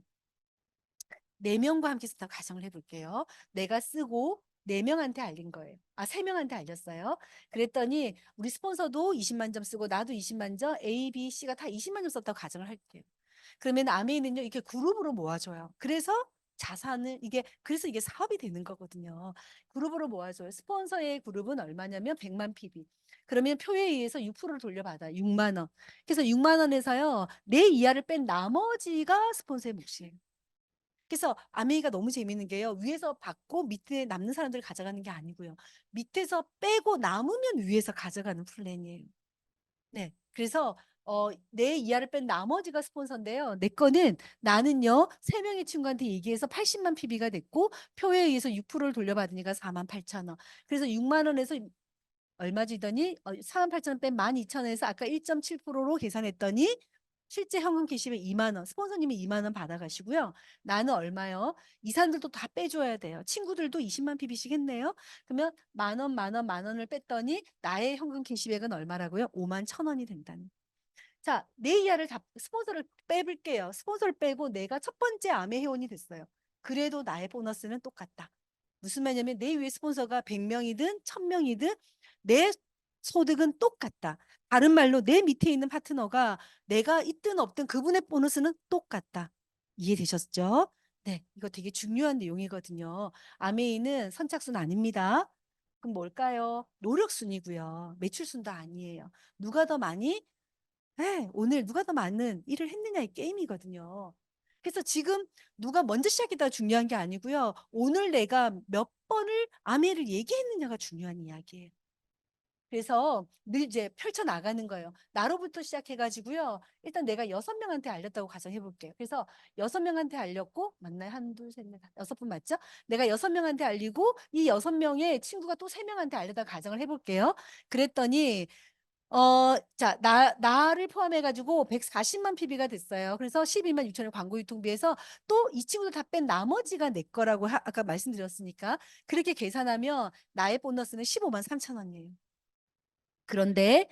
네 명과 함께 쓰다 가정을 해볼게요. 내가 쓰고 네 명한테 알린 거예요. 아, 세 명한테 알렸어요. 그랬더니 우리 스폰서도 20만 점 쓰고 나도 20만 점, A, B, C가 다 20만 점 썼다고 가정을 할게요. 그러면 아메이는요, 이렇게 그룹으로 모아줘요. 그래서 자산을 그래서 이게 사업이 되는 거거든요. 그룹으로 모아줘요. 스폰서의 그룹은 얼마냐면 100만 PB. 그러면 표에 의해서 6%를 돌려받아요. 6만 원. 그래서 6만 원에서요, 내 이하를 뺀 나머지가 스폰서의 몫이에요. 그래서 아메이가 너무 재밌는 게요. 위에서 받고 밑에 남는 사람들이 가져가는 게 아니고요. 밑에서 빼고 남으면 위에서 가져가는 플랜이에요. 네. 그래서 내 이하를 뺀 나머지가 스폰서인데요. 내 거는 나는요. 세 명의 친구한테 얘기해서 80만 PB가 됐고 표에 의해서 6%를 돌려받으니까 4만 8천 원. 그래서 6만 원에서 얼마 주더니 4만 8천 원 뺀 12,000원에서 아까 1.7%로 계산했더니 실제 현금 캐시백 2만 원, 스폰서님이 2만 원 받아가시고요. 나는 얼마요? 이 사람들도 다 빼줘야 돼요. 친구들도 20만 PB씩 했네요. 그러면 만 원, 만 원, 만 원을 뺐더니 나의 현금 캐시백은 얼마라고요? 5만 1,000원이 된다는. 자, 내 이하를 스폰서를 빼볼게요. 스폰서를 빼고 내가 첫 번째 아메 회원이 됐어요. 그래도 나의 보너스는 똑같다. 무슨 말이냐면 내 위에 스폰서가 100명이든 1000명이든 내 소득은 똑같다. 다른 말로 내 밑에 있는 파트너가 내가 있든 없든 그분의 보너스는 똑같다. 이해되셨죠? 네, 이거 되게 중요한 내용이거든요. 아메이는 선착순 아닙니다. 그럼 뭘까요? 노력순이고요. 매출순도 아니에요. 누가 더 많이 네, 오늘 누가 더 많은 일을 했느냐의 게임이거든요. 그래서 지금 누가 먼저 시작했다가 중요한 게 아니고요. 오늘 내가 몇 번을 아메를 얘기했느냐가 중요한 이야기예요. 그래서 늘 이제 펼쳐 나가는 거예요. 나로부터 시작해가지고요. 일단 내가 6명한테 알렸다고 가정해 볼게요. 그래서 6명한테 알렸고, 맞나요? 한, 둘, 셋, 넷, 다섯, 6분 맞죠? 내가 6명한테 알리고, 이 6명의 친구가 또 3명한테 알렸다고 가정을 해 볼게요. 그랬더니, 자, 나를 포함해가지고 140만 PB가 됐어요. 그래서 12만 6천의 광고 유통비에서 또 이 친구들 다 뺀 나머지가 내 거라고 아까 말씀드렸으니까. 그렇게 계산하면 나의 보너스는 15만 3천 원이에요. 그런데,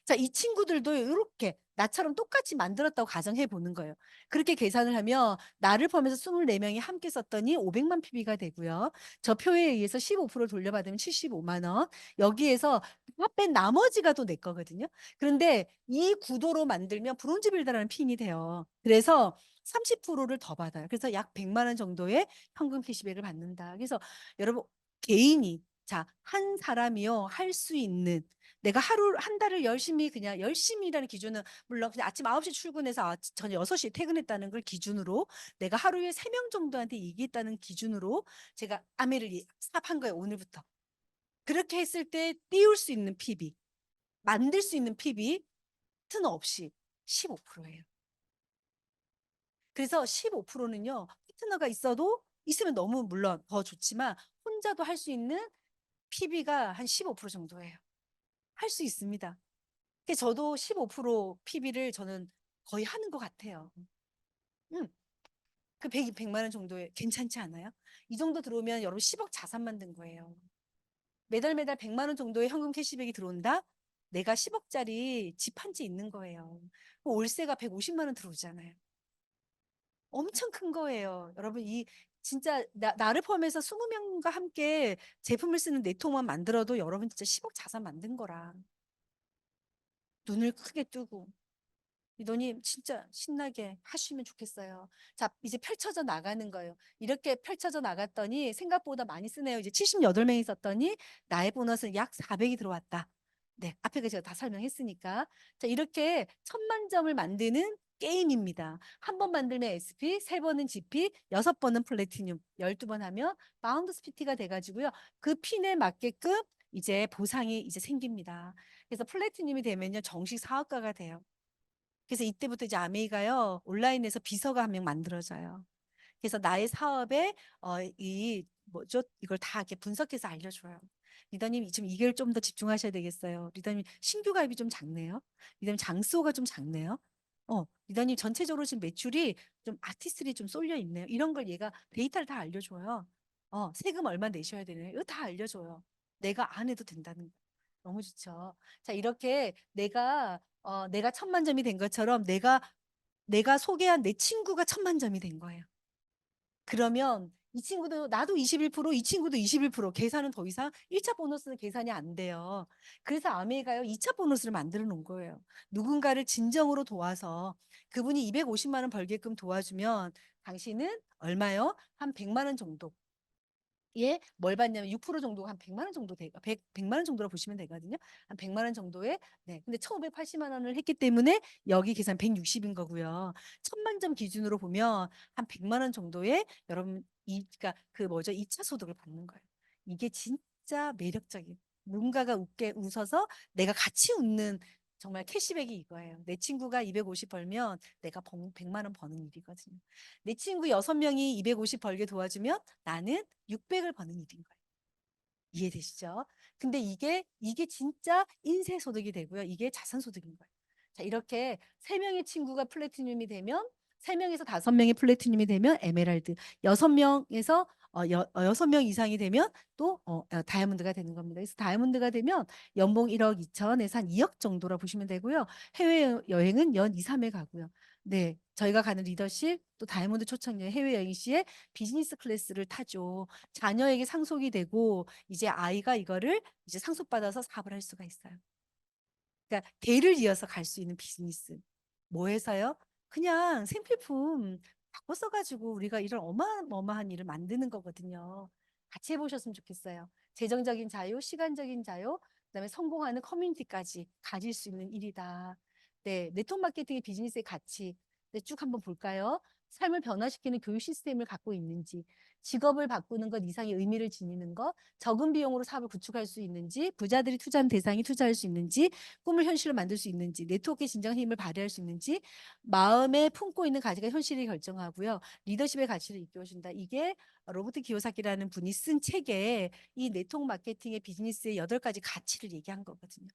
자, 이 친구들도 이렇게 나처럼 똑같이 만들었다고 가정해 보는 거예요. 그렇게 계산을 하면 나를 포함해서 24명이 함께 썼더니 500만 PB가 되고요. 저 표에 의해서 15% 돌려받으면 75만 원. 여기에서 다 뺀 나머지가 또 내 거거든요. 그런데 이 구도로 만들면 브론즈 빌더라는 핀이 돼요. 그래서 30%를 더 받아요. 그래서 약 100만 원 정도의 현금 캐시백을 받는다. 그래서 여러분, 개인이, 자, 한 사람이요, 할 수 있는, 내가 하루 한 달을 열심히, 그냥 열심히라는 기준은 물론 그냥 아침 9시 출근해서 저녁 6시에 퇴근했다는 걸 기준으로, 내가 하루에 3명 정도한테 얘기했다는 기준으로 제가 아메를 삽한 거예요, 오늘부터. 그렇게 했을 때 띄울 수 있는 PB, 만들 수 있는 PB 파트너 없이 15%예요. 그래서 15%는요, 파트너가 있으면 너무 물론 더 좋지만 혼자도 할 수 있는 PB가 한 15% 정도예요. 할 수 있습니다. 저도 15% PB를 저는 거의 하는 것 같아요. 음, 그 100만 원 정도에 괜찮지 않아요? 이 정도 들어오면 여러분 10억 자산 만든 거예요. 매달 100만 원 정도의 현금 캐시백이 들어온다? 내가 10억짜리 집 한 채 있는 거예요. 월세가 150만 원 들어오잖아요. 엄청 큰 거예요. 여러분, 진짜 나를 포함해서 20명과 함께 제품을 쓰는 네트워크만 만들어도 여러분 진짜 10억 자산 만든 거라. 눈을 크게 뜨고 리더님 진짜 신나게 하시면 좋겠어요. 자, 이제 펼쳐져 나가는 거예요. 이렇게 펼쳐져 나갔더니 생각보다 많이 쓰네요. 이제 78명이 썼더니 나의 보너스는 약 400이 들어왔다. 네, 앞에 제가 다 설명했으니까. 자, 이렇게 1000만 점을 만드는 게임입니다. 한 번 만들면 SP, 3번은 GP, 6번은 플래티늄, 12번 하면 파운드 스피티가 돼가지고요. 그 핀에 맞게끔 이제 보상이 이제 생깁니다. 그래서 플래티늄이 되면요, 정식 사업가가 돼요. 그래서 이때부터 이제 아메이가요, 온라인에서 비서가 한 명 만들어져요. 그래서 나의 사업에 이 뭐죠? 이걸 다 이렇게 분석해서 알려줘요. 리더님 지금 이걸 좀 더 집중하셔야 되겠어요. 리더님 신규 가입이 좀 작네요. 리더님 장수호가 좀 작네요. 리더님 전체적으로 지금 매출이 좀 아티스트들이 좀 쏠려 있네요. 이런 걸 얘가 데이터를 다 알려줘요. 세금 얼마 내셔야 되나요? 이거 다 알려줘요. 내가 안 해도 된다는 거. 너무 좋죠. 자, 이렇게 내가 1000만 점이 된 것처럼 내가 소개한 내 친구가 1000만 점이 된 거예요. 그러면 이 친구도 나도 21%, 이 친구도 21% 계산은 더 이상 1차 보너스는 계산이 안 돼요. 그래서 아메이가요 2차 보너스를 만들어 놓은 거예요. 누군가를 진정으로 도와서 그분이 250만 원 벌게끔 도와주면 당신은 얼마요? 한 100만 원 정도. 예, 뭘 받냐면 6% 정도 한 100만 원 정도 되고 100만 원 정도로 보시면 되거든요. 한 100만 원 정도에 네. 근데 1,580만 원을 했기 때문에 여기 계산 160인 거고요. 1000만 점 기준으로 보면 한 100만 원 정도의 여러분 그러니까 그 뭐죠? 2차 소득을 받는 거예요. 이게 진짜 매력적이에요. 누군가가 웃어서 내가 같이 웃는 정말 캐시백이 이거예요. 내 친구가 250 벌면 내가 100만 원 버는 일이거든요. 내 친구 6명이 250 벌게 도와주면 나는 600을 버는 일인 거예요. 이해되시죠? 근데 이게 진짜 인쇄 소득이 되고요. 이게 자산 소득인 거예요. 자, 이렇게 3명의 친구가 플래티늄이 되면 3명에서 5명이 플래티늄이 되면 에메랄드, 6명에서 6명 이상이 되면 또 다이아몬드가 되는 겁니다. 그래서 다이아몬드가 되면 연봉 1억 2천에서 한 2억 정도라 보시면 되고요. 해외여행은 연 2, 3회 가고요. 네, 저희가 가는 리더십 또 다이아몬드 초청여행 해외여행 시에 비즈니스 클래스를 타죠. 자녀에게 상속이 되고 이제 아이가 이거를 이제 상속받아서 사업을 할 수가 있어요. 그러니까 대를 이어서 갈 수 있는 비즈니스. 뭐 해서요? 그냥 생필품 바꿔 써가지고 우리가 이런 어마어마한 일을 만드는 거거든요. 같이 해보셨으면 좋겠어요. 재정적인 자유, 시간적인 자유, 그다음에 성공하는 커뮤니티까지 가질 수 있는 일이다. 네, 네트워크 마케팅의 비즈니스의 가치. 네, 쭉 한번 볼까요? 삶을 변화시키는 교육 시스템을 갖고 있는지, 직업을 바꾸는 것 이상의 의미를 지니는 것, 적은 비용으로 사업을 구축할 수 있는지, 부자들이 투자한 대상이 투자할 수 있는지, 꿈을 현실로 만들 수 있는지, 네트워크의 진정한 힘을 발휘할 수 있는지, 마음에 품고 있는 가치가 현실이 결정하고요. 리더십의 가치를 이끌어준다. 이게 로버트 기요사키라는 분이 쓴 책에 이 네트워크 마케팅의 비즈니스의 8가지 가치를 얘기한 거거든요.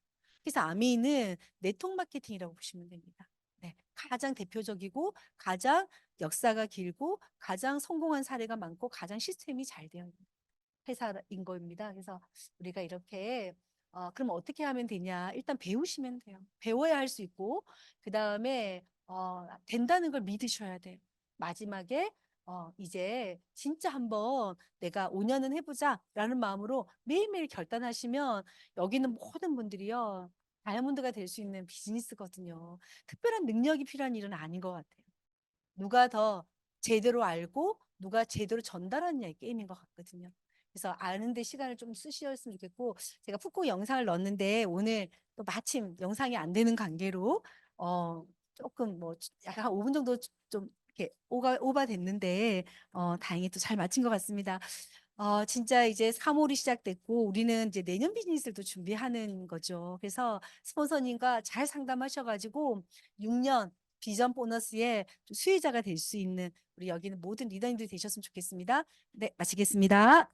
그래서 아미는 네트워크 마케팅이라고 보시면 됩니다. 네, 가장 대표적이고 가장 역사가 길고 가장 성공한 사례가 많고 가장 시스템이 잘 되어 있는 회사인 겁니다. 그래서 우리가 이렇게 그럼 어떻게 하면 되냐? 일단 배우시면 돼요. 배워야 할 수 있고 그 다음에 된다는 걸 믿으셔야 돼요. 마지막에 이제 진짜 한번 내가 5년은 해보자라는 마음으로 매일매일 결단하시면 여기는 모든 분들이요. 다이아몬드가 될 수 있는 비즈니스거든요. 특별한 능력이 필요한 일은 아닌 것 같아요. 누가 더 제대로 알고 누가 제대로 전달하느냐의 게임인 것 같거든요. 그래서 아는데 시간을 좀 쓰셨으면 좋겠고 제가 푹고 영상을 넣었는데 오늘 또 마침 영상이 안 되는 관계로 조금 뭐 약간 한 5분 정도 좀 이렇게 오바 됐는데 다행히 또 잘 마친 것 같습니다. 진짜 이제 3월이 시작됐고 우리는 이제 내년 비즈니스를 또 준비하는 거죠. 그래서 스폰서님과 잘 상담하셔가지고 6년 비전 보너스의 수혜자가 될 수 있는 우리 여기는 모든 리더님들이 되셨으면 좋겠습니다. 네, 마치겠습니다.